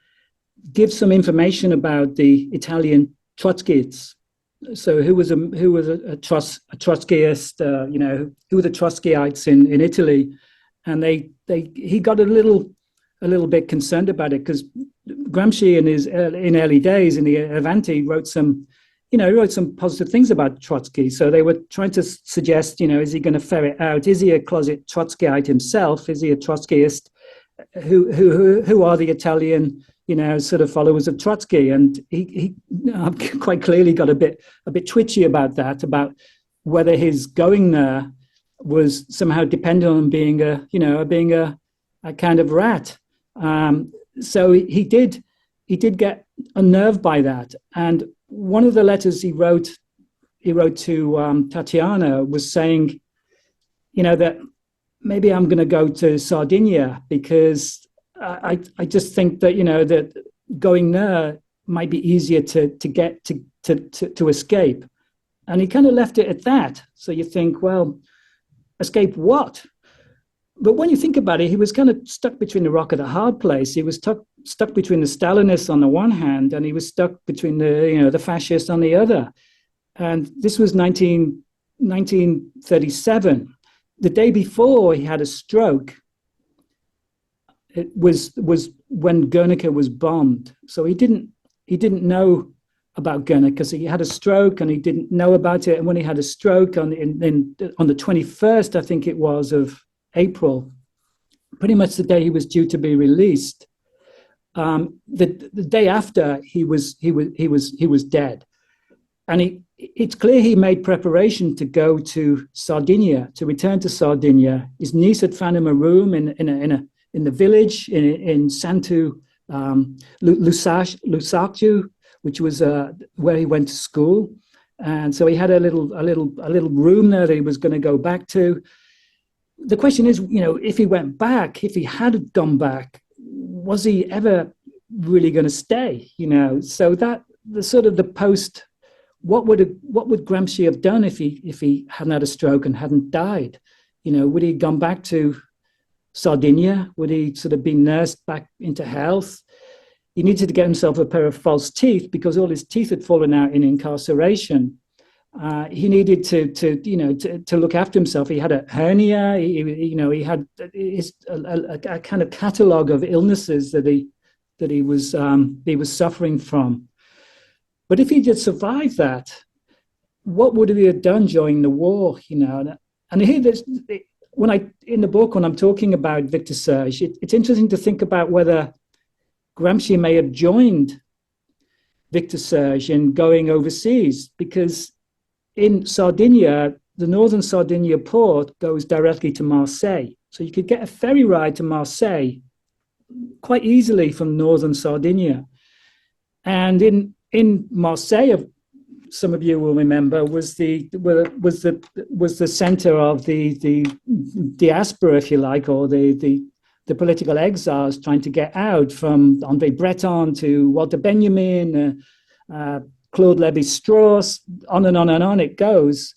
Speaker 2: give some information about the Italian Trotskyists. So who was a Trotskyist? You know, who were the Trotskyites in Italy? And he got a little bit concerned about it, because Gramsci in early days in the Avanti wrote some positive things about Trotsky. So they were trying to suggest, you know, is he going to ferret out? Is he a closet Trotskyite himself? Is he a Trotskyist? Who are the Italian, you know, sort of followers of Trotsky? And he quite clearly got a bit twitchy about that, about whether his going there was somehow dependent on being a kind of rat. So he did get unnerved by that. And one of the letters he wrote to Tatiana was saying, that maybe I'm going to go to Sardinia because I just think that, that going there might be easier to escape. And he kind of left it at that. So you think, well, escape what? But when you think about it, he was kind of stuck between the rock and the hard place. He was stuck between the Stalinists on the one hand, and he was stuck between the fascists on the other. And this was 1937. The day before he had a stroke, it was when Guernica was bombed. So he didn't know about Guernica because he had a stroke and he didn't know about it. And when he had a stroke on the 21st, I think it was, of April, pretty much the day he was due to be released, the day after he was dead. And it's clear he made preparation to go to Sardinia, to return to Sardinia. His niece had found him a room in the village in Santu Lusacchio, which was where he went to school. And so he had a little room there that he was going to go back to. The question is, if he went back, if he had gone back, was he ever really going to stay? So that the sort of the post, what would Gramsci have done if he hadn't had a stroke and hadn't died? Would he have gone back to Sardinia? Would he sort of be nursed back into health? He needed to get himself a pair of false teeth because all his teeth had fallen out in incarceration. He needed to look after himself. He had a hernia. He had a kind of catalogue of illnesses that he was suffering from. But if he did survive that, what would he have done during the war? And here, in the book, when I'm talking about Victor Serge, it's interesting to think about whether Gramsci may have joined Victor Serge in going overseas, because in Sardinia, the northern Sardinia port goes directly to Marseille. So you could get a ferry ride to Marseille quite easily from northern Sardinia. And in Marseille, some of you will remember, was the center of the diaspora, if you like, or the political exiles trying to get out, from André Breton to Walter Benjamin, Claude Lévi-Strauss, on and on and on it goes.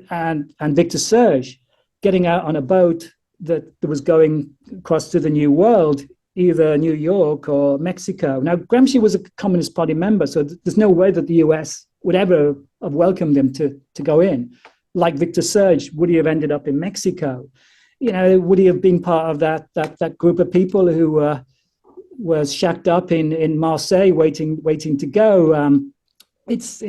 Speaker 2: And Victor Serge getting out on a boat that was going across to the New World, either New York or Mexico. Now, Gramsci was a Communist Party member, so there's no way that the US would ever have welcomed him to go in. Like Victor Serge, would he have ended up in Mexico? Would he have been part of that group of people who was shacked up in Marseille, waiting to go? It's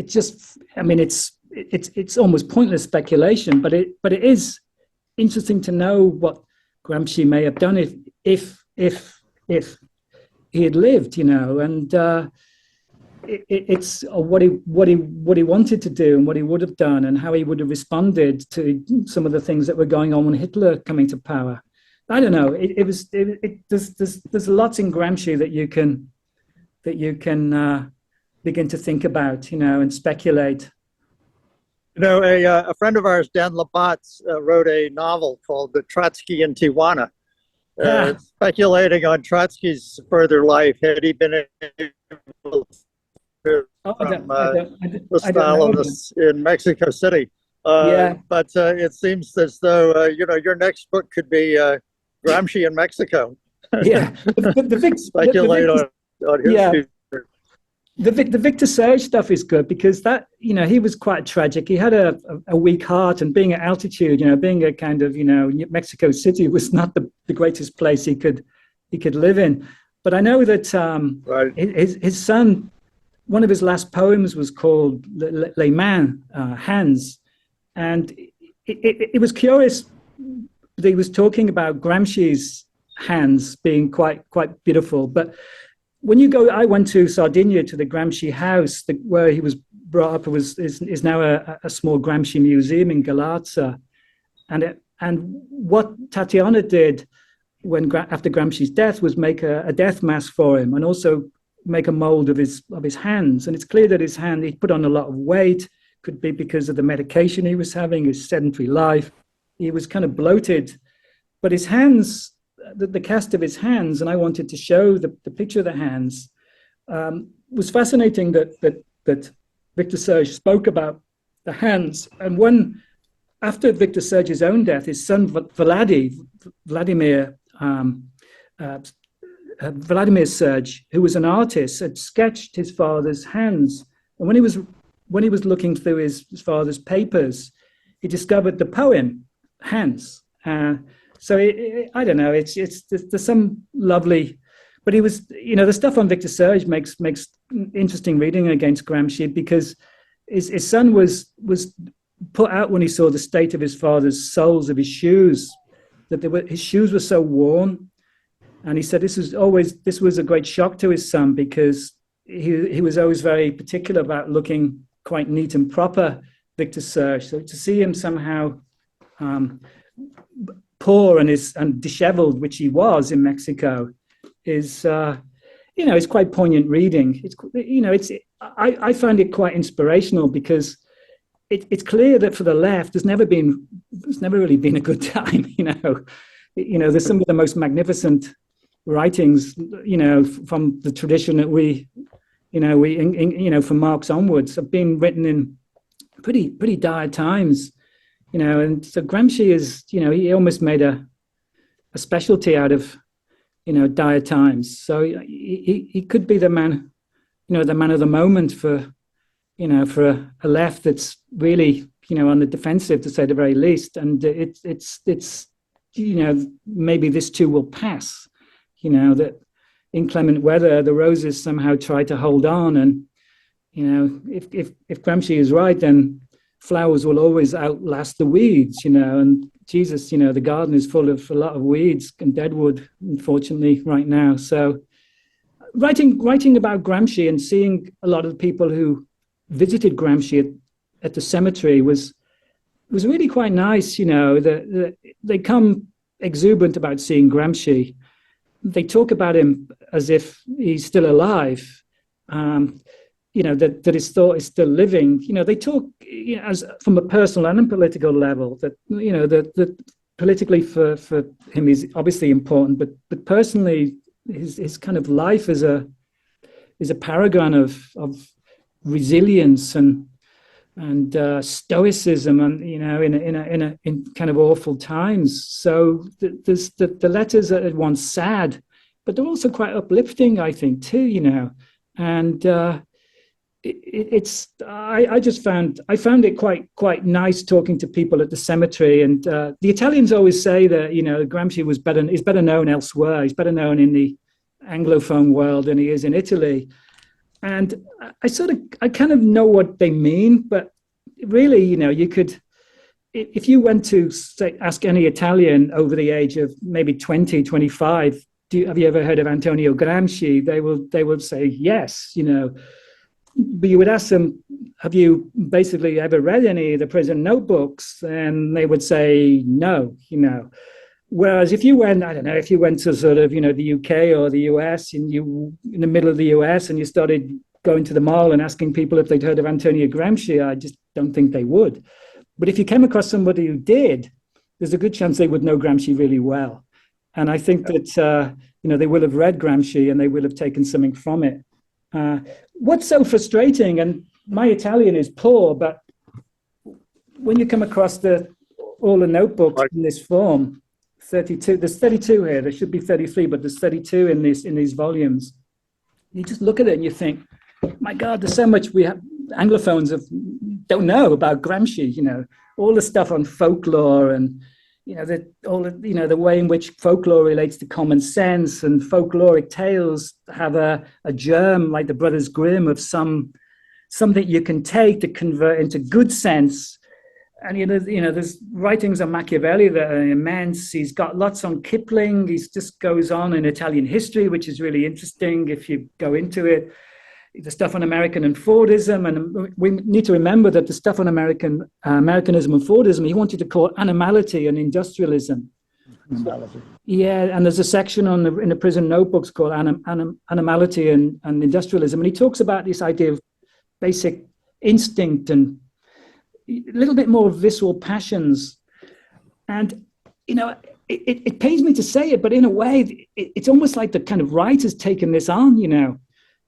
Speaker 2: almost pointless speculation, but it is interesting to know what Gramsci may have done if he had lived, and it's what he wanted to do and what he would have done and how he would have responded to some of the things that were going on when Hitler coming to power. I don't know. There's lots in Gramsci that you can begin to think about, and speculate.
Speaker 1: A friend of ours, Dan Labatz, wrote a novel called The Trotsky in Tijuana, speculating on Trotsky's further life. Had he been able to the Stalinists in Mexico City? But it seems as though, your next book could be Gramsci in Mexico.
Speaker 2: Yeah.
Speaker 1: Speculate on his future.
Speaker 2: The Victor Serge stuff is good because that, he was quite tragic. He had a weak heart, and being at altitude, being a kind of, Mexico City was not the greatest place he could live in. But I know that his son, one of his last poems was called Les Mains, Hands. And it was curious that he was talking about Gramsci's hands being quite beautiful. But when you go, I went to Sardinia to the Gramsci house where he was brought up. Is now a small Gramsci museum in Galazza. And what Tatiana did after Gramsci's death was make a death mask for him, and also make a mold of his hands. And it's clear that his hand, he put on a lot of weight, could be because of the medication he was having, his sedentary life. He was kind of bloated, but his hands, the cast of his hands, and I wanted to show the picture of the hands, was fascinating that Victor Serge spoke about the hands. And after Victor Serge's own death, his son Vladimir Serge, who was an artist, had sketched his father's hands. And when he was looking through his father's papers, he discovered the poem Hands. So I don't know. There's some lovely, but he was, the stuff on Victor Serge makes interesting reading against Gramsci, because his son was put out when he saw the state of his father's soles of his shoes, that his shoes were so worn. And he said this was a great shock to his son, because he was always very particular about looking quite neat and proper, Victor Serge. So to see him somehow poor and disheveled, which he was in Mexico, is it's quite poignant reading. I find it quite inspirational, because it's clear that for the left, there's never really been a good time. There's some of the most magnificent writings, from the tradition that we from Marx onwards, have been written in pretty dire times, and so Gramsci is, he almost made a specialty out of, dire times. So he could be the man, the man of the moment for a left that's really, on the defensive, to say the very least. And it's maybe this too will pass, that inclement weather, the roses somehow try to hold on. And, if Gramsci is right, then flowers will always outlast the weeds, and Jesus, the garden is full of a lot of weeds and deadwood, unfortunately, right now. So writing about Gramsci and seeing a lot of the people who visited Gramsci at the cemetery was really quite nice. They come exuberant about seeing Gramsci. They talk about him as if he's still alive, that his thought is still living. They talk as from a personal and a political level, that, that politically for him is obviously important, but personally his kind of life is a paragon of resilience and stoicism, and in kind of awful times. So there's the letters are at once sad, but they're also quite uplifting, I think, too. And I found it quite nice talking to people at the cemetery. And the Italians always say that Gramsci is better known elsewhere. He's better known in the Anglophone world than he is in Italy. And I kind of know what they mean, but really, you could, if you went to ask any Italian over the age of maybe 20, 25, have you ever heard of Antonio Gramsci? They will say yes, but you would ask them, have you basically ever read any of the prison notebooks? And they would say no, Whereas if you went to sort of, the UK or the US, and you in the middle of the US, and you started going to the mall and asking people if they'd heard of Antonio Gramsci, I just don't think they would. But if you came across somebody who did, there's a good chance they would know Gramsci really well. And I think that, they will have read Gramsci and they will have taken something from it. What's so frustrating, and my Italian is poor, but when you come across all the notebooks in this form, 32, there's 32 here, there should be 33, but there's 32 in these volumes. You just look at it and you think, my God, there's so much Anglophones don't know about Gramsci, all the stuff on folklore and, the way in which folklore relates to common sense, and folkloric tales have a germ like the Brothers Grimm of something you can take to convert into good sense. And, there's writings on Machiavelli that are immense. He's got lots on Kipling. He just goes on in Italian history, which is really interesting if you go into it. the stuff on American and Fordism, and we need to remember that the stuff on Americanism and Fordism, he wanted to call animality and industrialism.
Speaker 1: Animality.
Speaker 2: Yeah, and there's a section in the prison notebooks called animality and industrialism, and he talks about this idea of basic instinct and a little bit more visceral passions. And, you know, it pains me to say it, but in a way, it's almost like the kind of right has taken this on, you know,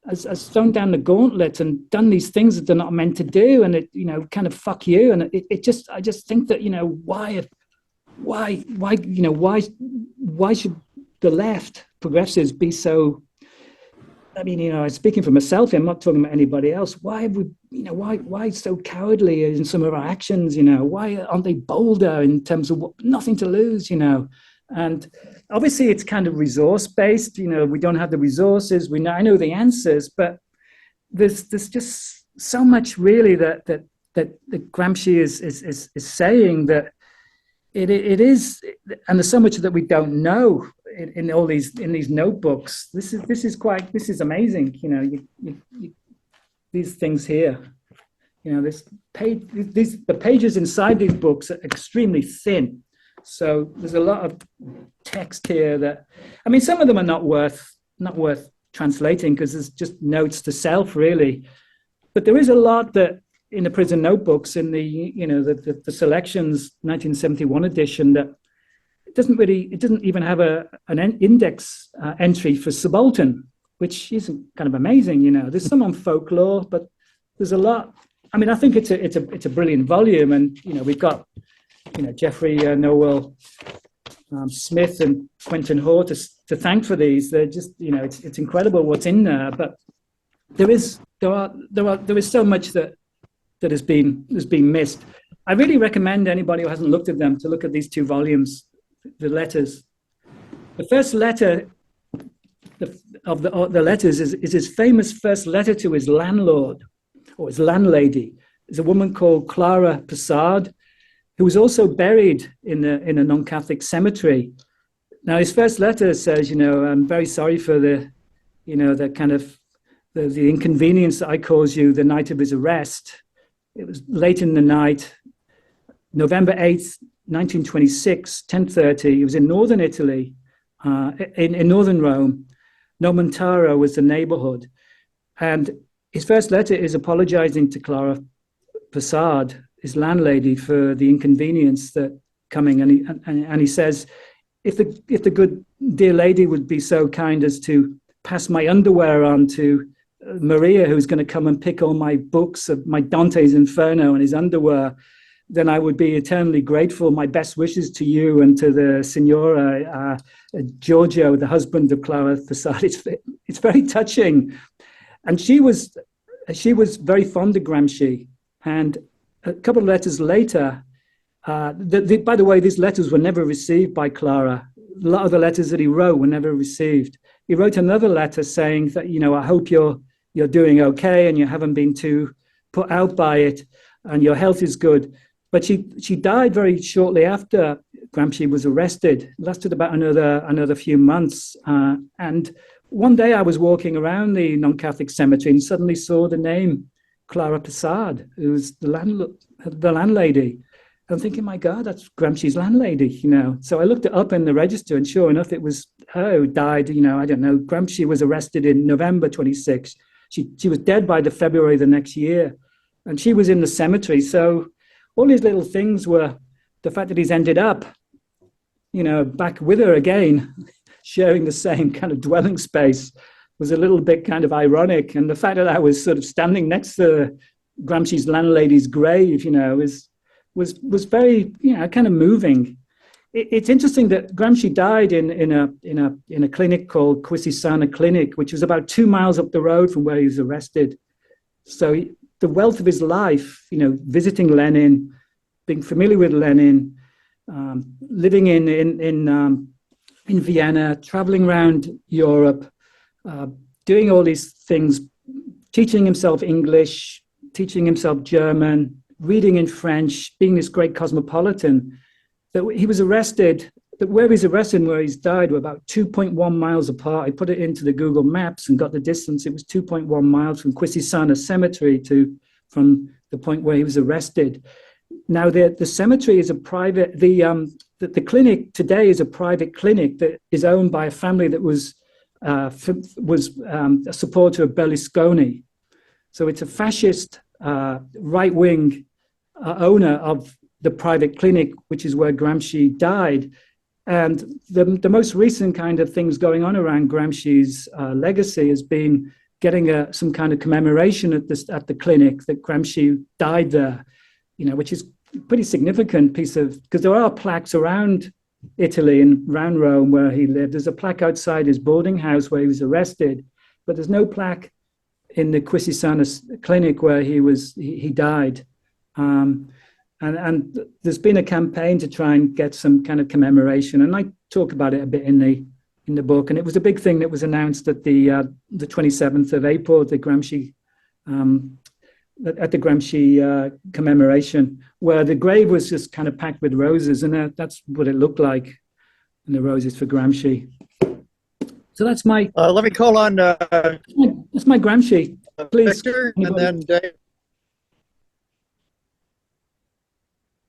Speaker 2: has thrown down the gauntlet and done these things that they're not meant to do. And it, you know, kind of fuck you. And I just think that, you know, why should the left progressives be so, I mean, you know, I'm speaking for myself, I'm not talking about anybody else. Why have we, you know, why so cowardly in some of our actions, you know? Why aren't they bolder in terms of nothing to lose, you know? And obviously it's kind of resource-based, you know, we don't have the resources, I know the answers, but there's just so much really that Gramsci is saying that it is, and there's so much that we don't know in all these notebooks. This is amazing. You know, these things here. You know, the pages inside these books are extremely thin. So there's a lot of text here that, I mean, some of them are not worth translating because there's just notes to self really. But there is a lot that in the prison notebooks, in the, you know, the selections 1971 edition, that it doesn't even have an index entry for subaltern, which is kind of amazing. You know, there's some on folklore, but there's a lot. I mean, I think it's a brilliant volume, and you know, we've got, you know, Jeffrey Noel Smith and Quentin Hoare to thank for these. They're just, you know, it's incredible what's in there. But there is so much that has been missed. I really recommend anybody who hasn't looked at them to look at these two volumes, the letters. The first letter of the letters is his famous first letter to his landlord or his landlady. There's a woman called Clara Percy, who was also buried in a non-Catholic cemetery. Now, his first letter says, you know, I'm very sorry for the kind of the inconvenience that I caused you the night of his arrest. It was late in the night, November 8th, 1926, 10:30. He was in northern Italy, in northern Rome. Nomentara was the neighborhood. And his first letter is apologizing to Clara Percy, his landlady, for the inconvenience that coming. And he says, if the good dear lady would be so kind as to pass my underwear on to Maria, who's going to come and pick all my books of my Dante's Inferno and his underwear, then I would be eternally grateful. My best wishes to you and to the Signora Giorgio, the husband of Clara Percy. It's very touching. And she was very fond of Gramsci. And a couple of letters later, by the way, these letters were never received by Clara. A lot of the letters that he wrote were never received. He wrote another letter saying that, you know, I hope you're doing okay and you haven't been too put out by it and your health is good. But she died very shortly after Gramsci was arrested. It lasted about another few months. And one day I was walking around the non-Catholic cemetery and suddenly saw the name Clara Percy, who's the landlady. I'm thinking, my God, that's Gramsci's landlady, you know. So I looked it up in the register, and sure enough, it was her who died. You know, I don't know. Gramsci was arrested in November 26. She was dead by the February the next year, and she was in the cemetery. So all these little things were the fact that he's ended up, you know, back with her again, sharing the same kind of dwelling space, was a little bit kind of ironic. And the fact that I was sort of standing next to Gramsci's landlady's grave, you know, was very, you know, kind of moving. It's interesting that Gramsci died in a clinic called Quisisana Clinic, which was about 2 miles up the road from where he was arrested. So the wealth of his life, you know, visiting Lenin, being familiar with Lenin, living in Vienna, traveling around Europe, doing all these things, teaching himself English, teaching himself German, reading in French, being this great cosmopolitan, that he was arrested where he's arrested and where he's died were about 2.1 miles apart. I put it into the Google Maps and got the distance. It was 2.1 miles from Quisisana Cemetery from the point where he was arrested. Now, the cemetery is a private, the clinic today is a private clinic that is owned by a family that was a supporter of Berlusconi. So it's a fascist right-wing owner of the private clinic, which is where Gramsci died. And the most recent kind of things going on around Gramsci's legacy has been getting some kind of commemoration at the clinic that Gramsci died there, which is a pretty significant piece of, because there are plaques around Italy and around Rome where he lived. There's a plaque outside his boarding house where he was arrested, but there's no plaque in the Quisisana clinic where he died. And there's been a campaign to try and get some kind of commemoration, and I talk about it a bit in the book. And it was a big thing that was announced at the 27th of April, at the Gramsci commemoration, where the grave was just kind of packed with roses, and that's what it looked like, and the roses for Gramsci. So that's my.
Speaker 1: Let me call on.
Speaker 2: That's my Gramsci. Please,
Speaker 1: Victor, and then Dave.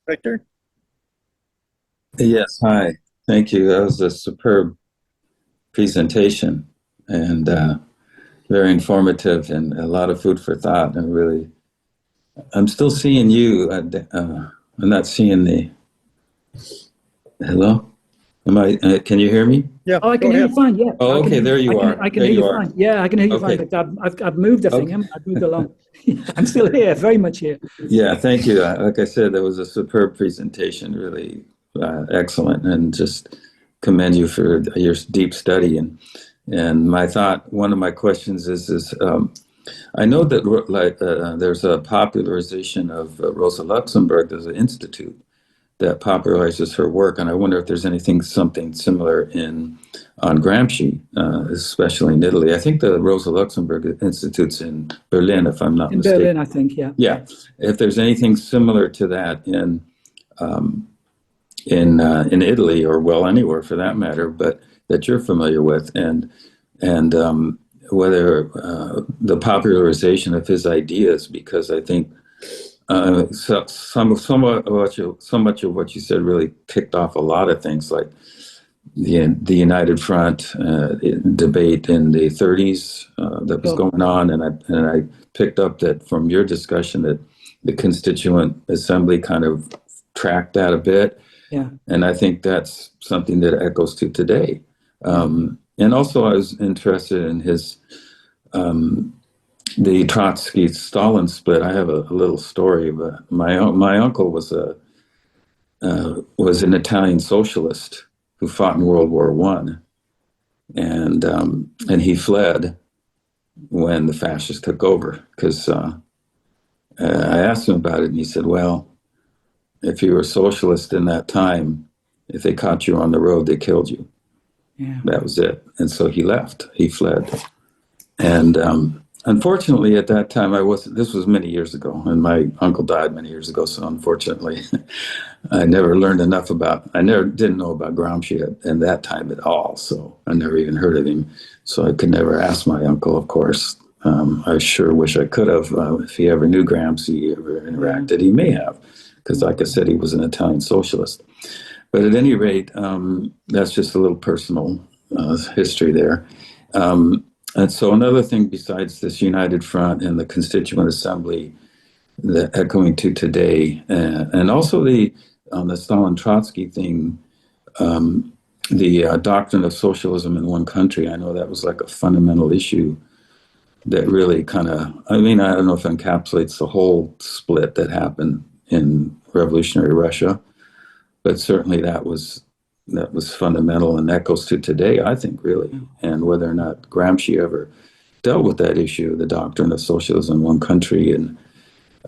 Speaker 1: Victor?
Speaker 4: Yes, hi. Thank you. That was a superb presentation and very informative and a lot of food for thought. And really, I'm still seeing you. I'm not seeing the. Hello? Am I? Can you hear me?
Speaker 1: Yeah.
Speaker 2: Oh, I can hear you fine. Yeah.
Speaker 4: Oh, okay. There you are.
Speaker 2: I can hear you fine. Yeah, I can hear you fine. But I've moved. I think I've moved along. I'm still here, very much here.
Speaker 4: Yeah, thank you. Like I said, that was a superb presentation, really excellent, and just commend you for your deep study. And my thought, one of my questions is I know that there's a popularization of Rosa Luxemburg. There's an institute that popularizes her work, and I wonder if there's something similar on Gramsci, especially in Italy. I think the Rosa Luxemburg Institute's in Berlin, if I'm not mistaken.
Speaker 2: In Berlin, I think, yeah.
Speaker 4: Yeah, if there's anything similar to that in Italy, or well, anywhere for that matter, but that you're familiar with, and whether the popularization of his ideas, because I think. So much of what you said really kicked off a lot of things, like the United Front debate in the 30s that was going on, and I picked up that from your discussion that the Constituent Assembly kind of tracked that a bit, and I think that's something that echoes to today. And also, I was interested in his. The Trotsky-Stalin split. I have a little story, but my uncle was an Italian socialist who fought in World War I, and he fled when the fascists took over. Because I asked him about it, and he said, "Well, if you were a socialist in that time, if they caught you on the road, they killed you. Yeah. That was it." And so he left. He fled, and. Unfortunately, at that time, this was many years ago, and my uncle died many years ago. So unfortunately, I never didn't know about Gramsci at that time at all. So I never even heard of him. So I could never ask my uncle, of course. I sure wish I could have. If he ever knew Gramsci, ever interacted, he may have, because like I said, he was an Italian socialist. But at any rate, that's just a little personal history there. And so another thing besides this United Front and the Constituent Assembly, the echoing to today, and also on the Stalin-Trotsky thing, the doctrine of socialism in one country, I know that was like a fundamental issue that really kind of, I don't know if it encapsulates the whole split that happened in revolutionary Russia, but certainly that was fundamental and echoes to today, I think, really. And whether or not Gramsci ever dealt with that issue, the doctrine of socialism in one country, and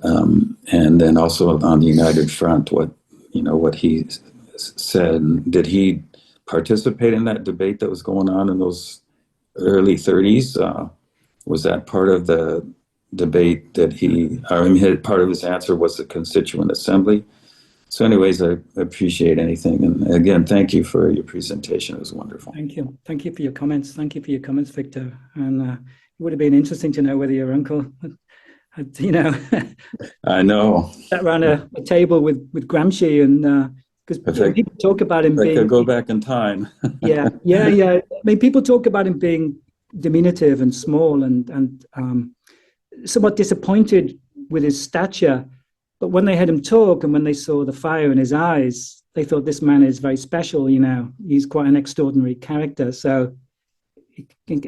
Speaker 4: then also on the United Front, what he said. Did he participate in that debate that was going on in those early 30s? Was that part of the debate that part of his answer was the Constituent Assembly? So anyways, I appreciate anything. And again, thank you for your presentation. It was wonderful.
Speaker 2: Thank you. Thank you for your comments. Thank you for your comments, Victor. And it would have been interesting to know whether your uncle had
Speaker 4: I know.
Speaker 2: sat around a table with Gramsci, and because people talk about him being...
Speaker 4: I could go back in time.
Speaker 2: yeah. I mean, people talk about him being diminutive and small and somewhat disappointed with his stature. But when they heard him talk and when they saw the fire in his eyes, they thought this man is very special, He's quite an extraordinary character. So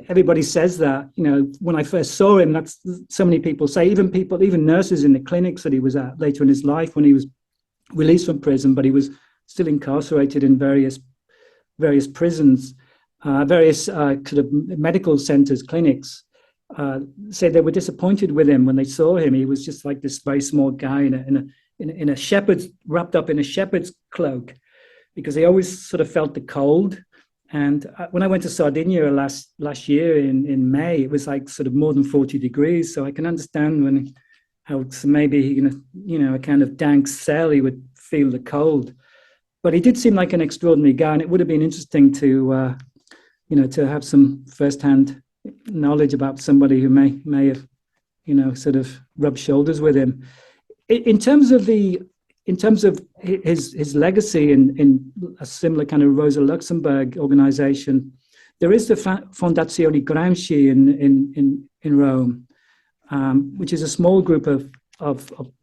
Speaker 2: everybody says that, when I first saw him, that's so many people say, even nurses in the clinics that he was at later in his life when he was released from prison, but he was still incarcerated in various prisons, various sort of medical centers, clinics, say they were disappointed with him when they saw him. He was just like this very small guy in a shepherd's, wrapped up in a shepherd's cloak, because he always sort of felt the cold. And when I went to Sardinia last year in May, it was like sort of more than 40 degrees. So I can understand how maybe a kind of dank cell, he would feel the cold. But he did seem like an extraordinary guy, and it would have been interesting to to have some firsthand knowledge about somebody who may have sort of rubbed shoulders with him. In terms of his legacy in a similar kind of Rosa Luxemburg organization, there is the Fondazione Gramsci in Rome, which is a small group of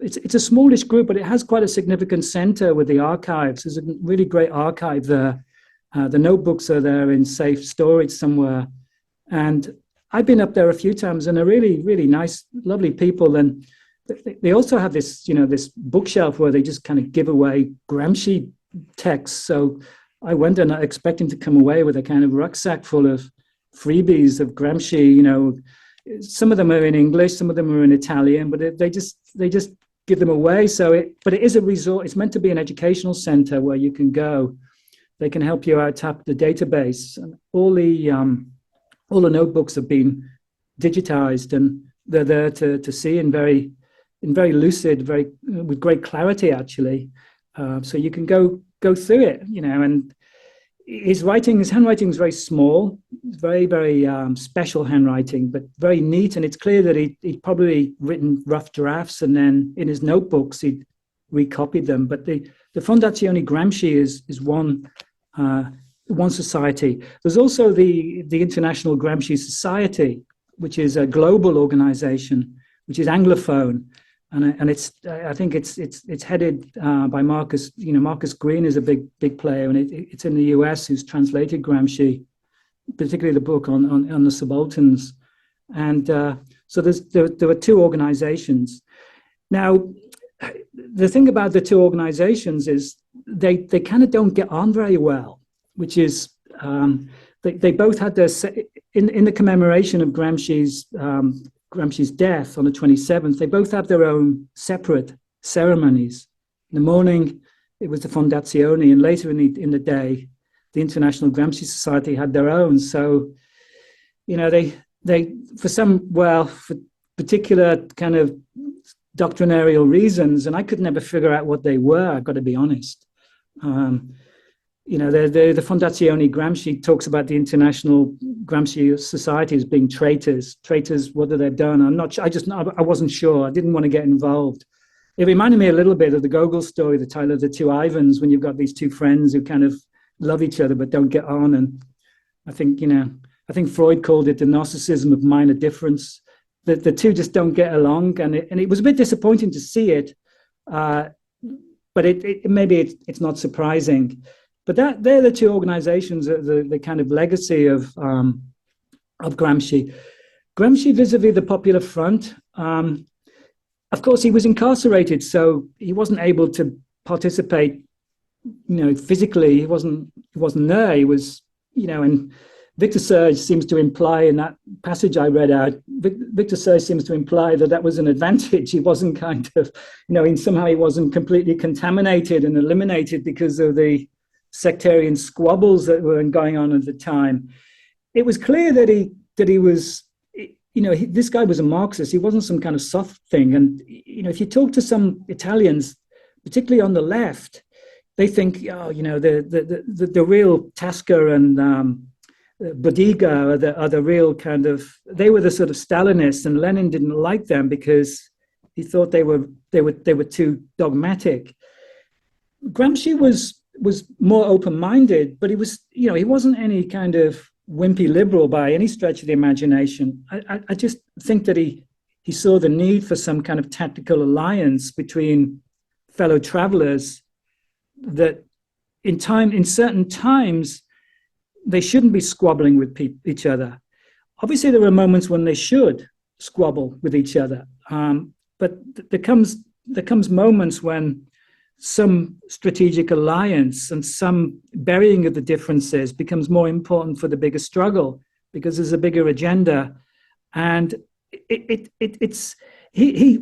Speaker 2: it's a smallish group, but it has quite a significant center with the archives. There's a really great archive there. The notebooks are there in safe storage somewhere. And I've been up there a few times, and they're really, really nice, lovely people. And they also have this, this bookshelf where they just kind of give away Gramsci texts. So I went and expecting to come away with a kind of rucksack full of freebies of Gramsci. Some of them are in English, some of them are in Italian, but they just give them away. But it is a resort. It's meant to be an educational center where you can go. They can help you out, tap the database. And all the notebooks have been digitized, and they're there to see in very lucid, with great clarity, actually. So you can go through it, and his handwriting is very small, very, very special handwriting, but very neat. And it's clear that he'd probably written rough drafts, and then in his notebooks, he'd recopied them. But the Fondazione Gramsci is one society. There's also the International Gramsci Society, which is a global organization, which is Anglophone. And I think it's headed by Marcus. Marcus Green is a big player, and it's in the US, who's translated Gramsci, particularly the book on the subalterns. And so there are two organizations. Now, the thing about the two organizations is they kind of don't get on very well, which is they both had their in the commemoration of Gramsci's death on the 27th, they both have their own separate ceremonies. In the morning, it was the Fondazione, and later in the day, the International Gramsci Society had their own. So, they for particular kind of doctrinarial reasons, and I could never figure out what they were, I've got to be honest. The Fondazione Gramsci talks about the International Gramsci Society as being traitors. Traitors, what have they done? I'm not sure. I wasn't sure. I didn't want to get involved. It reminded me a little bit of the Gogol story, the tale of the two Ivans, when you've got these two friends who kind of love each other but don't get on. And I think Freud called it the narcissism of minor difference. The two just don't get along, and it was a bit disappointing to see it. But maybe it's not surprising. But they're the two organizations, the kind of legacy of Gramsci. Gramsci vis-a-vis the Popular Front, of course, he was incarcerated, so he wasn't able to participate, physically. He wasn't there. He was, and Victor Serge seems to imply in that passage I read out, Victor Serge seems to imply that was an advantage. He wasn't kind of, somehow he wasn't completely contaminated and eliminated because of the sectarian squabbles that were going on at the time. It was clear that he was, this guy was a Marxist. He wasn't some kind of soft thing. And, if you talk to some Italians, particularly on the left, they think, oh, you know, the real Tasker and Bodiga are the real kind of, they were the sort of Stalinists, and Lenin didn't like them because he thought they were too dogmatic. Gramsci was more open-minded, but he wasn't any kind of wimpy liberal by any stretch of the imagination. I just think that he saw the need for some kind of tactical alliance between fellow travelers, that in certain times, they shouldn't be squabbling with each other. Obviously, there are moments when they should squabble with each other, but there comes moments when some strategic alliance and some burying of the differences becomes more important for the bigger struggle, because there's a bigger agenda. And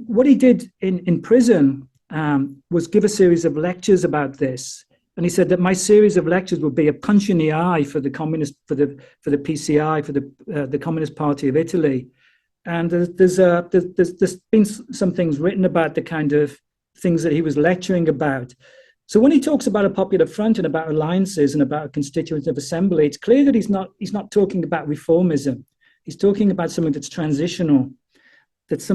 Speaker 2: what he did in prison was give a series of lectures about this. And he said that my series of lectures would be a punch in the eye for the communist, for the PCI, for the Communist Party of Italy. And there's been some things written about the kind of things that he was lecturing about. So when he talks about a popular front and about alliances and about a constitutive assembly, it's clear that he's not talking about reformism. He's talking about something that's transitional. It's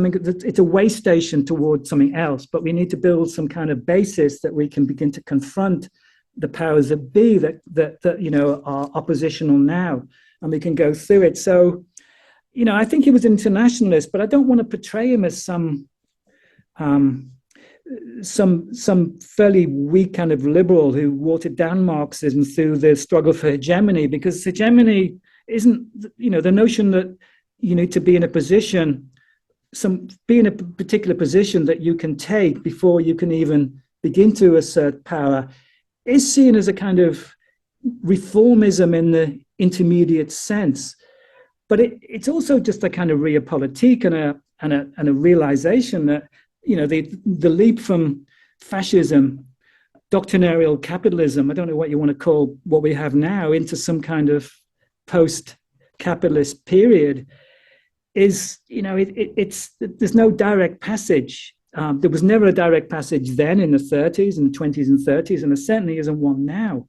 Speaker 2: a way station towards something else, but we need to build some kind of basis that we can begin to confront the powers that be that you know are oppositional now, and we can go through it. So, you know, I think he was an internationalist, but I don't want to portray him as some fairly weak kind of liberal who watered down Marxism through the struggle for hegemony, because hegemony isn't, you know, the notion that you need to be in a position, be in a particular position that you can take before you can even begin to assert power, is seen as a kind of reformism in the intermediate sense. But it's also just a kind of realpolitik and a realization that, you know, the leap from fascism, doctrinarial capitalism, I don't know what you want to call what we have now, into some kind of post-capitalist period is, you know, there's no direct passage. There was never a direct passage then in the 30s and the 20s and 30s, and there certainly isn't one now,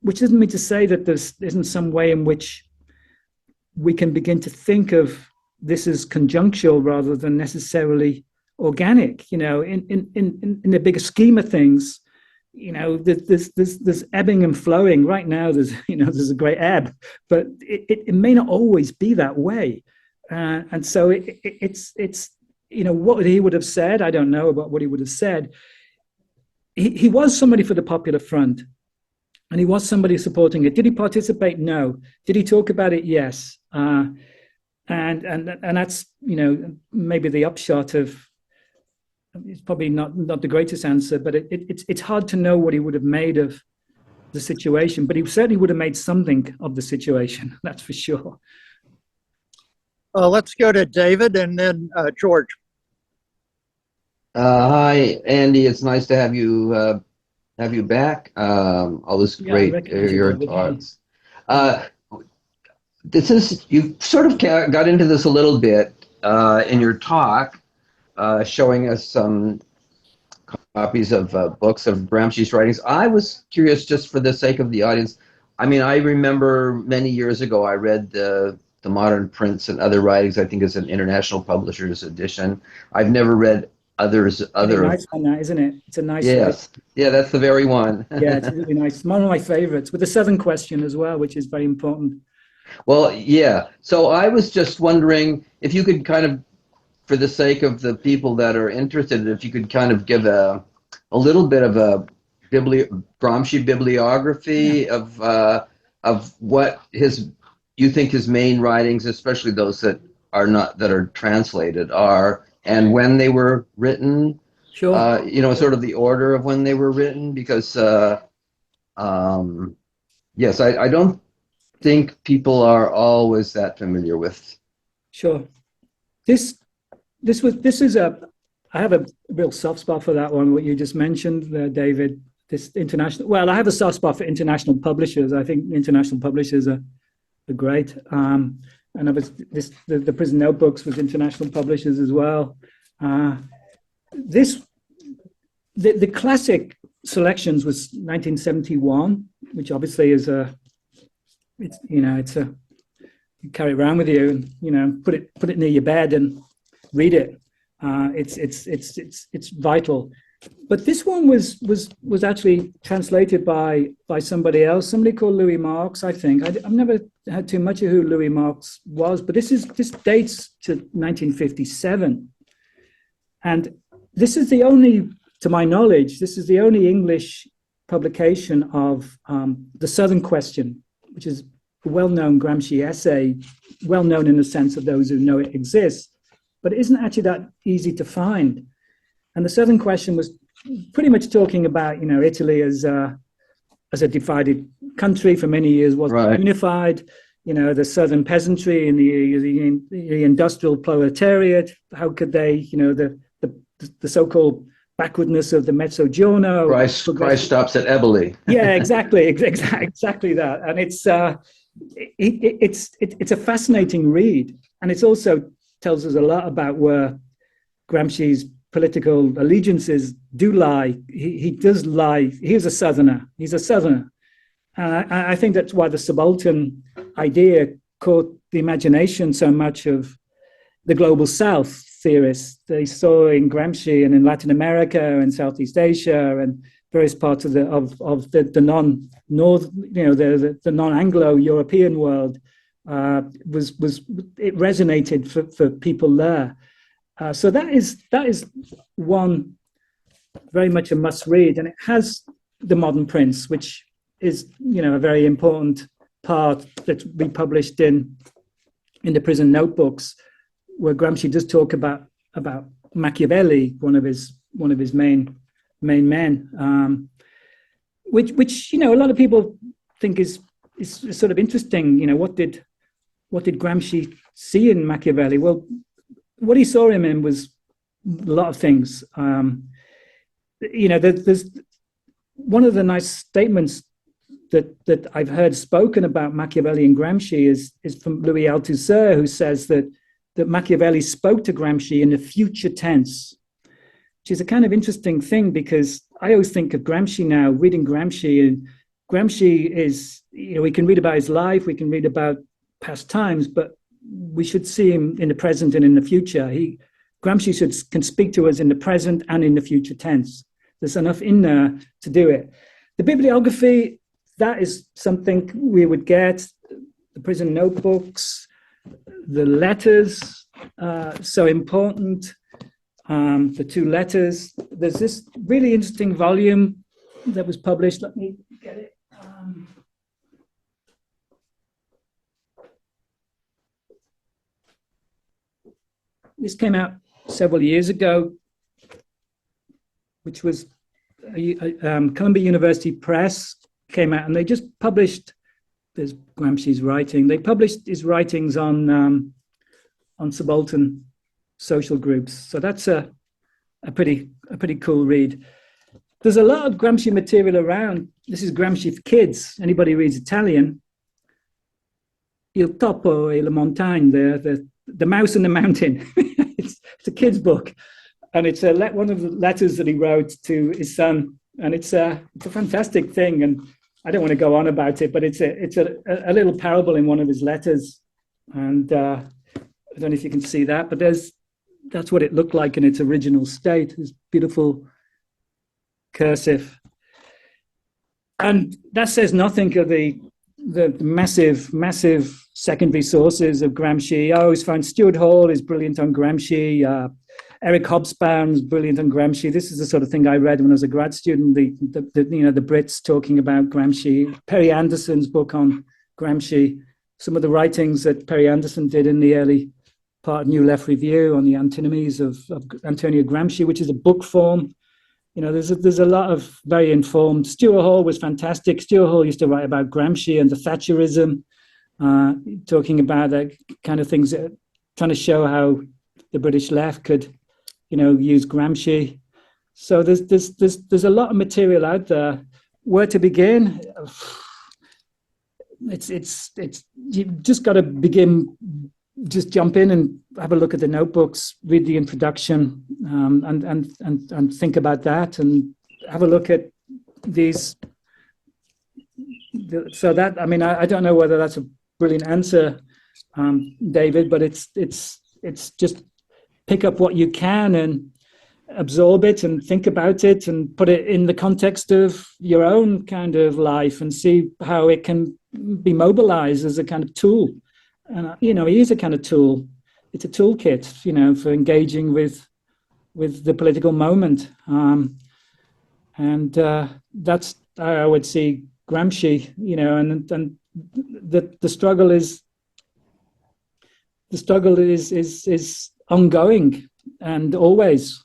Speaker 2: which doesn't mean to say that there isn't some way in which we can begin to think of this as conjunctural rather than necessarily organic. You know, in the bigger scheme of things, you know, there's ebbing and flowing. Right now, there's a great ebb, but it may not always be that way. And so it's you know, what he would have said, I don't know about what he would have said. He was somebody for the Popular Front, and he was somebody supporting it. Did he participate? No. Did he talk about it? Yes. And that's, you know, maybe the upshot of. It's probably not the greatest answer, but it's hard to know what he would have made of the situation. But he certainly would have made something of the situation. That's for sure.
Speaker 1: Let's go to David and then George.
Speaker 5: Hi, Andy. It's nice to have you back. Always great to hear your talks. You sort of got into this a little bit in your talk, showing us some copies of books of Gramsci's writings. I was curious, just for the sake of the audience. I mean, I remember many years ago I read the Modern Prints and Other Writings. I think it's an international publisher's edition. I've never read other. It's a nice
Speaker 2: one, that, isn't it? It's a nice.
Speaker 5: Yes, yeah, that's the very one.
Speaker 2: Yeah, it's really nice. One of my favorites, with the Southern question as well, which is very important.
Speaker 5: Well, yeah. So I was just wondering if you could kind of, for the sake of the people that are interested, if you could kind of give a little bit of a Gramsci bibliography of what you think his main writings, especially those that are translated, are, and when they were written.
Speaker 2: Sure.
Speaker 5: You know, sort of the order of when they were written, because yes, I don't think people are always that familiar with.
Speaker 2: Sure. I have a real soft spot for that one, what you just mentioned, David. This international. Well, I have a soft spot for international publishers. I think international publishers are great. And the Prison Notebooks was international publishers as well. This the classic selections was 1971, which obviously is you carry it around with you, and put it near your bed and read it. It's vital. But this one was actually translated by somebody else, somebody called Louis Marx, I think. I've never had too much of who Louis Marx was, but this dates to 1957, and this is the only, to my knowledge, this is the only English publication of The Southern Question, which is a well-known Gramsci essay, well-known in the sense of those who know it exists, but it isn't actually that easy to find. And The Southern Question was pretty much talking about, Italy as a divided country for many years, wasn't unified, the Southern peasantry and the industrial proletariat. How could they, the so-called backwardness of the Mezzogiorno.
Speaker 5: Christ stops at Eboli.
Speaker 2: Yeah, exactly that. And it's a fascinating read, and it also tells us a lot about where Gramsci's political allegiances do lie. He does lie. He's a Southerner. He's a Southerner. I think that's why the subaltern idea caught the imagination so much of the global South theorists. They saw in Gramsci and in Latin America and Southeast Asia and various parts of the non-Anglo-European world. It resonated for people there. So that is one very much a must read, and it has The Modern Prince, which is a very important part that's republished in the prison notebooks, where Gramsci does talk about Machiavelli, one of his main men, which a lot of people think is sort of interesting. What did Gramsci see in Machiavelli? Well, what he saw him in was a lot of things. There's one of the nice statements that I've heard spoken about Machiavelli and Gramsci is from Louis Althusser, who says that Machiavelli spoke to Gramsci in the future tense, which is a kind of interesting thing, because I always think of Gramsci now, reading Gramsci, and Gramsci is, we can read about his life, we can read about past times, but we should see him in the present and in the future. Gramsci can speak to us in the present and in the future tense. There's enough in there to do it. The bibliography, that is something we would get. The prison notebooks, the letters, so important. The two letters. There's this really interesting volume that was published. Let me get it. This came out several years ago, which was Columbia University Press came out, and they just published. There's Gramsci's writing. They published his writings on subaltern social groups. So that's a pretty cool read. There's a lot of Gramsci material around. This is Gramsci for kids. Anybody reads Italian? Il topo e la montagna, the mouse and the mountain. It's a kid's book, and it's one of the letters that he wrote to his son, and it's a fantastic thing. And I don't want to go on about it, but it's a little parable in one of his letters, and I don't know if you can see that, but that's what it looked like in its original state. It's beautiful cursive, and that says nothing of the massive secondary sources of Gramsci. I always found Stuart Hall is brilliant on Gramsci. Eric Hobsbawm is brilliant on Gramsci. This is the sort of thing I read when I was a grad student. The Brits talking about Gramsci. Perry Anderson's book on Gramsci. Some of the writings that Perry Anderson did in the early part of New Left Review on the antinomies of Antonio Gramsci, which is a book form. There's a lot of very informed. Stuart Hall was fantastic. Stuart Hall used to write about Gramsci and the Thatcherism, talking about that kind of things, trying to show how the British left could, use Gramsci. So there's a lot of material out there. Where to begin? It's you've just got to begin just jump in and have a look at the notebooks, read the introduction, and think about that, and have a look at these. So that, I mean, I don't know whether that's a brilliant answer, David, but it's just pick up what you can and absorb it and think about it and put it in the context of your own kind of life and see how it can be mobilized as a kind of tool. And, you know, it is a kind of tool. It's a toolkit, you know, for engaging with the political moment. And that's how I would see Gramsci, you know, and the struggle is ongoing and always.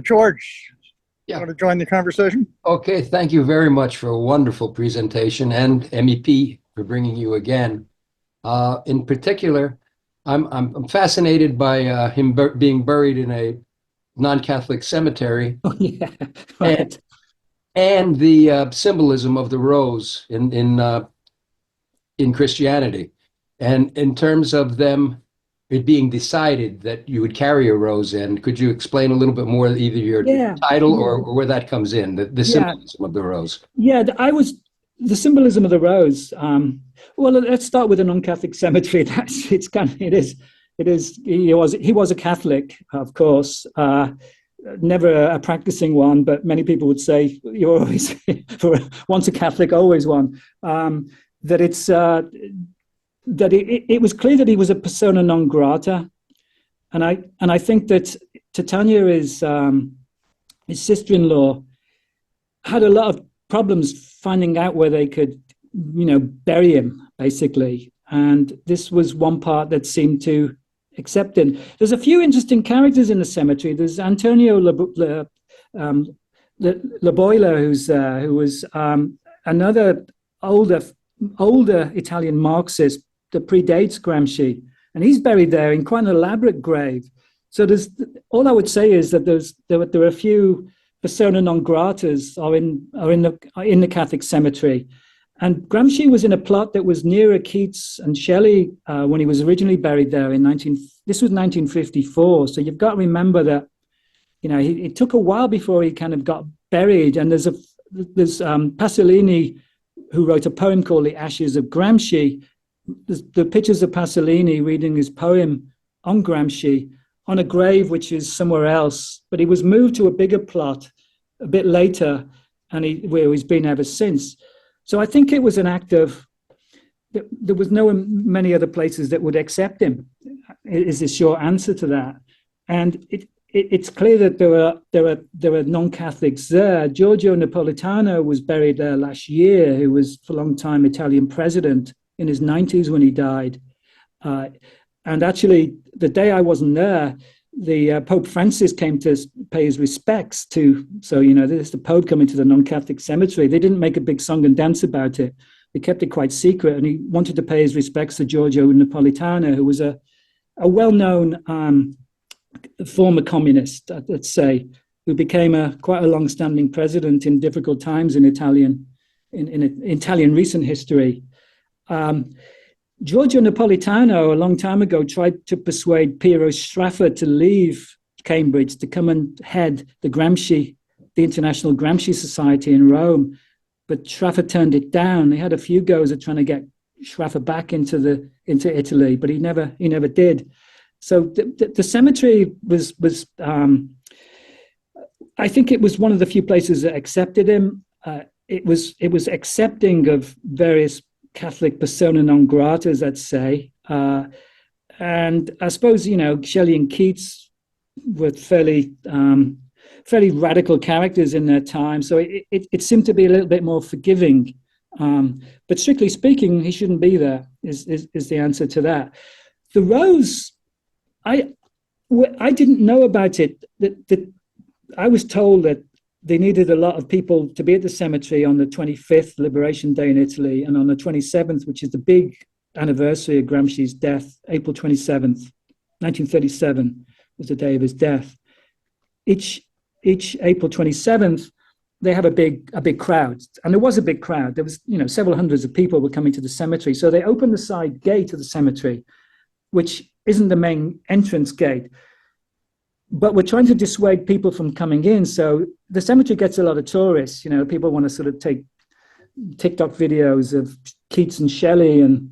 Speaker 1: George,
Speaker 6: Yeah.
Speaker 1: you want to join the conversation?
Speaker 6: Okay, thank you very much for a wonderful presentation, and MEP for bringing you again. In particular, I'm fascinated by him being buried in a non-Catholic cemetery.
Speaker 2: Oh, yeah, right.
Speaker 6: and the symbolism of the rose in Christianity, and in terms of them, it being decided that you would carry a rose in. Could you explain a little bit more, either your title or where that comes in, the symbolism of the rose?
Speaker 2: Yeah, the symbolism of the rose. Well, let's start with a non-Catholic cemetery. He was a Catholic, of course, never a practicing one, but many people would say you're always once a Catholic, always one. That it was clear that he was a persona non grata, and I think that Titania, his sister-in-law, had a lot of problems finding out where they could, you know, bury him, basically. And this was one part that seemed to accept him. There's a few interesting characters in the cemetery. There's Antonio Laboila, who was another older Italian Marxist that predates Gramsci, and he's buried there in quite an elaborate grave. So all I would say is that there are a few persona non gratas are in the Catholic cemetery, and Gramsci was in a plot that was nearer Keats and Shelley when he was originally buried there this was 1954. So you've got to remember that, you know, it took a while before he kind of got buried. And there's Pasolini, who wrote a poem called The Ashes of Gramsci. The pictures of Pasolini reading his poem on Gramsci on a grave which is somewhere else, but he was moved to a bigger plot a bit later, and where he's been ever since. So I think it was an act of, there was no many other places that would accept him, is the short answer to that. And it's clear that there are non-Catholics there. Giorgio Napolitano was buried there last year, who was for a long time Italian president, in his 90s when he died. And actually, the day I wasn't there, the Pope Francis came to pay his respects to, so, you know, there's the Pope coming to the non-Catholic cemetery. They didn't make a big song and dance about it. They kept it quite secret, and he wanted to pay his respects to Giorgio Napolitano, who was a well-known former communist, let's say, who became quite a long-standing president in difficult times in Italian recent history. Giorgio Napolitano, a long time ago, tried to persuade Piero Sraffa to leave Cambridge to come and head the International Gramsci Society in Rome, but Sraffa turned it down. He had a few goes at trying to get Sraffa back into Italy, but he never did. So the cemetery was I think it was one of the few places that accepted him. It was accepting of various Catholic persona non gratas, let's say. And I suppose, you know, Shelley and Keats were fairly radical characters in their time. So it seemed to be a little bit more forgiving. But strictly speaking, he shouldn't be there, is the answer to that. The rose, I didn't know about it. I was told that they needed a lot of people to be at the cemetery on the 25th, Liberation Day in Italy, and on the 27th, which is the big anniversary of Gramsci's death, April 27th, 1937 was the day of his death. Each April 27th, they have a big crowd, and there was a big crowd. There was, several hundreds of people were coming to the cemetery. So they opened the side gate of the cemetery, which isn't the main entrance gate, but we're trying to dissuade people from coming in. So the cemetery gets a lot of tourists. People want to sort of take TikTok videos of Keats and Shelley, and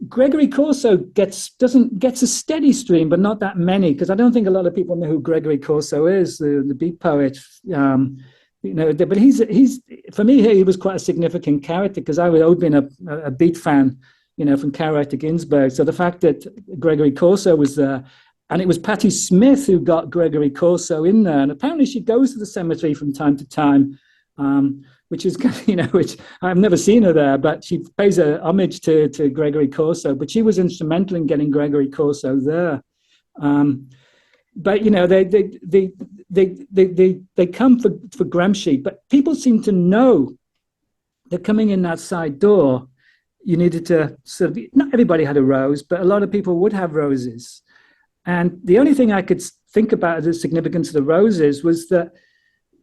Speaker 2: Gregory Corso gets a steady stream, but not that many, because I don't think a lot of people know who Gregory Corso is, the beat poet. But he's for me, he was quite a significant character, because I would always been a beat fan, from Kerouac to Ginsberg. So the fact that Gregory Corso was there, and it was Patti Smith who got Gregory Corso in there, and apparently she goes to the cemetery from time to time, which is, which I've never seen her there, but she pays a homage to Gregory Corso. But she was instrumental in getting Gregory Corso there. But they come for Gramsci, but people seem to know that coming in that side door, you needed to sort of, not everybody had a rose, but a lot of people would have roses. And the only thing I could think about the significance of the roses was that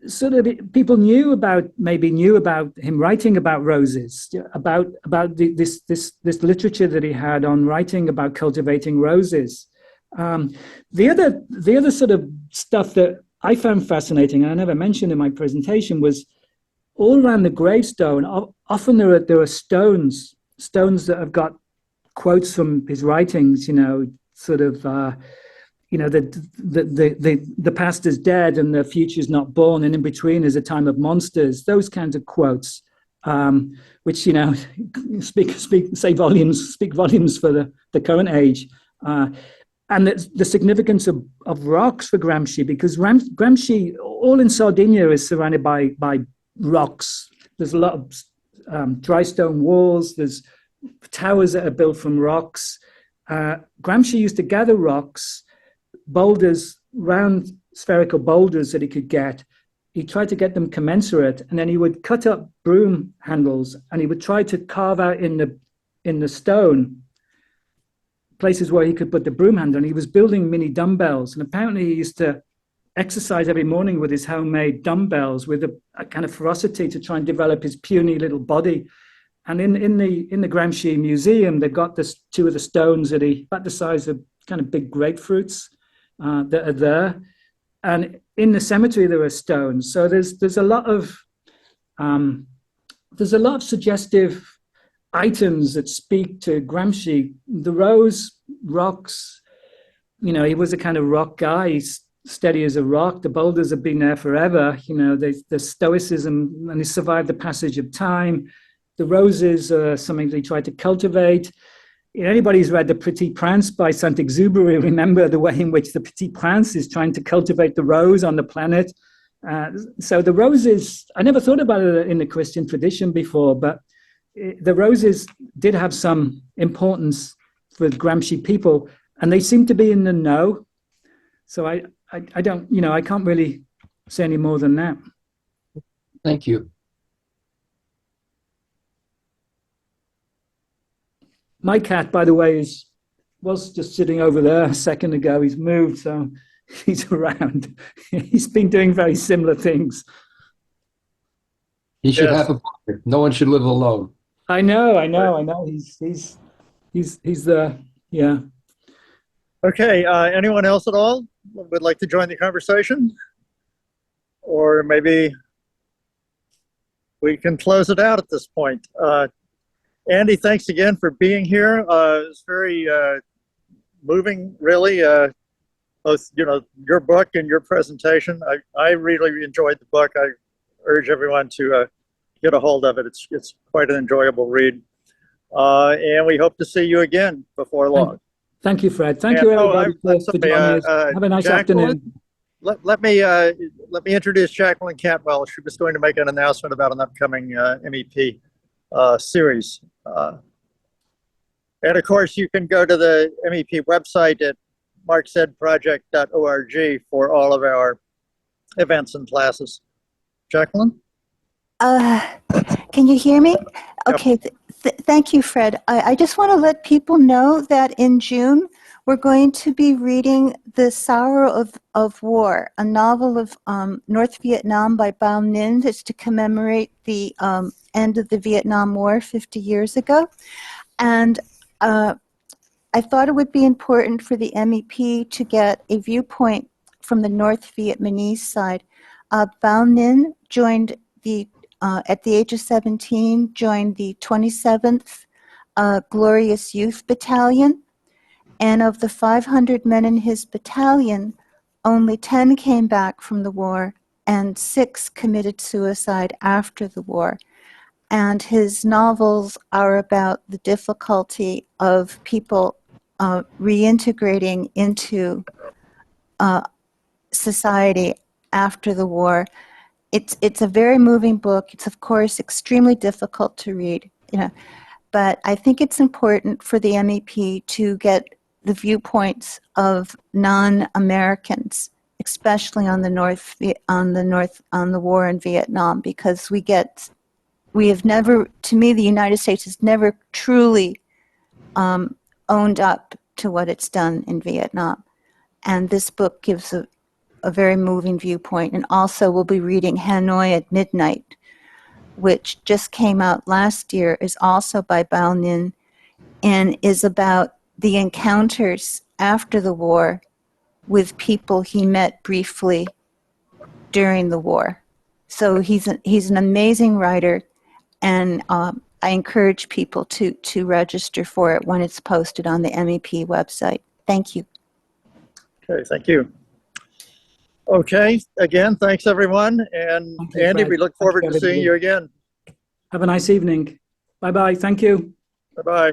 Speaker 2: sort of people knew about him writing about roses, about this literature that he had on writing about cultivating roses. The other sort of stuff that I found fascinating, and I never mentioned in my presentation, was all around the gravestone. Often there are stones that have got quotes from his writings. The past is dead and the future is not born, and in between is a time of monsters. Those kinds of quotes, which speak volumes for the current age. And the significance of rocks for Gramsci, because Gramsci, all in Sardinia, is surrounded by rocks. There's a lot of dry stone walls. There's towers that are built from rocks. Gramsci used to gather rocks, boulders, round spherical boulders that he could get. He tried to get them commensurate, and then he would cut up broom handles, and he would try to carve out in the stone places where he could put the broom handle. And he was building mini dumbbells, and apparently he used to exercise every morning with his homemade dumbbells with a kind of ferocity to try and develop his puny little body. And in the Gramsci Museum, they've got two of the stones that about the size of kind of big grapefruits that are there. And in the cemetery, there are stones. So there's a lot of suggestive items that speak to Gramsci. The rose, rocks, he was a kind of rock guy. He's steady as a rock. The boulders have been there forever. The stoicism, and he survived the passage of time. The roses are something they tried to cultivate. Anybody who's read The Petit Prince by Saint-Exupéry, remember the way in which the Petit Prince is trying to cultivate the rose on the planet. So the roses, I never thought about it in the Christian tradition before, but the roses did have some importance for Gramsci people, and they seem to be in the know. So I don't, I can't really say any more than that.
Speaker 6: Thank you.
Speaker 2: My cat, by the way, was just sitting over there a second ago. He's moved, so he's around. He's been doing very similar things.
Speaker 6: He should have a partner. No one should live alone.
Speaker 2: I know. He's there. Yeah.
Speaker 1: Okay. Anyone else at all would like to join the conversation? Or maybe we can close it out at this point. Andy, thanks again for being here. It's very moving, really. Both, your book and your presentation. I really enjoyed the book. I urge everyone to get a hold of it. It's quite an enjoyable read. And we hope to see you again before long.
Speaker 2: Thank you, Fred. Thank you, everybody, for joining us. Have a nice afternoon.
Speaker 1: Let me introduce Jacqueline Cantwell. She was going to make an announcement about an upcoming MEP series. And of course, you can go to the MEP website at marksedproject.org for all of our events and classes. Jacqueline?
Speaker 7: Can you hear me? Okay, thank you, Fred. I just want to let people know that in June, We're going to be reading The Sorrow of War, a novel of North Vietnam by Bao Ninh. It's to commemorate the end of the Vietnam War 50 years ago. And I thought it would be important for the MEP to get a viewpoint from the North Vietnamese side. Bao Ninh joined at the age of 17, joined the 27th Glorious Youth Battalion. And of the 500 men in his battalion, only 10 came back from the war and 6 committed suicide after the war. And his novels are about the difficulty of people reintegrating into society after the war. It's a very moving book. It's, of course, extremely difficult to read, but I think it's important for the MEP to get the viewpoints of non-Americans, especially on the war in Vietnam, because we have never, to me, the United States has never truly owned up to what it's done in Vietnam. And this book gives a very moving viewpoint. And also we'll be reading Hanoi at Midnight, which just came out last year, is also by Bao Ninh, and is about the encounters after the war with people he met briefly during the war. So he's an amazing writer, and I encourage people to register for it when it's posted on the MEP website. Thank you.
Speaker 1: Okay, thank you. Okay, again, thanks everyone. And
Speaker 2: you,
Speaker 1: Andy,
Speaker 2: Fred.
Speaker 1: we look forward to seeing you again.
Speaker 2: Have a nice evening. Bye-bye. Thank you.
Speaker 1: Bye-bye.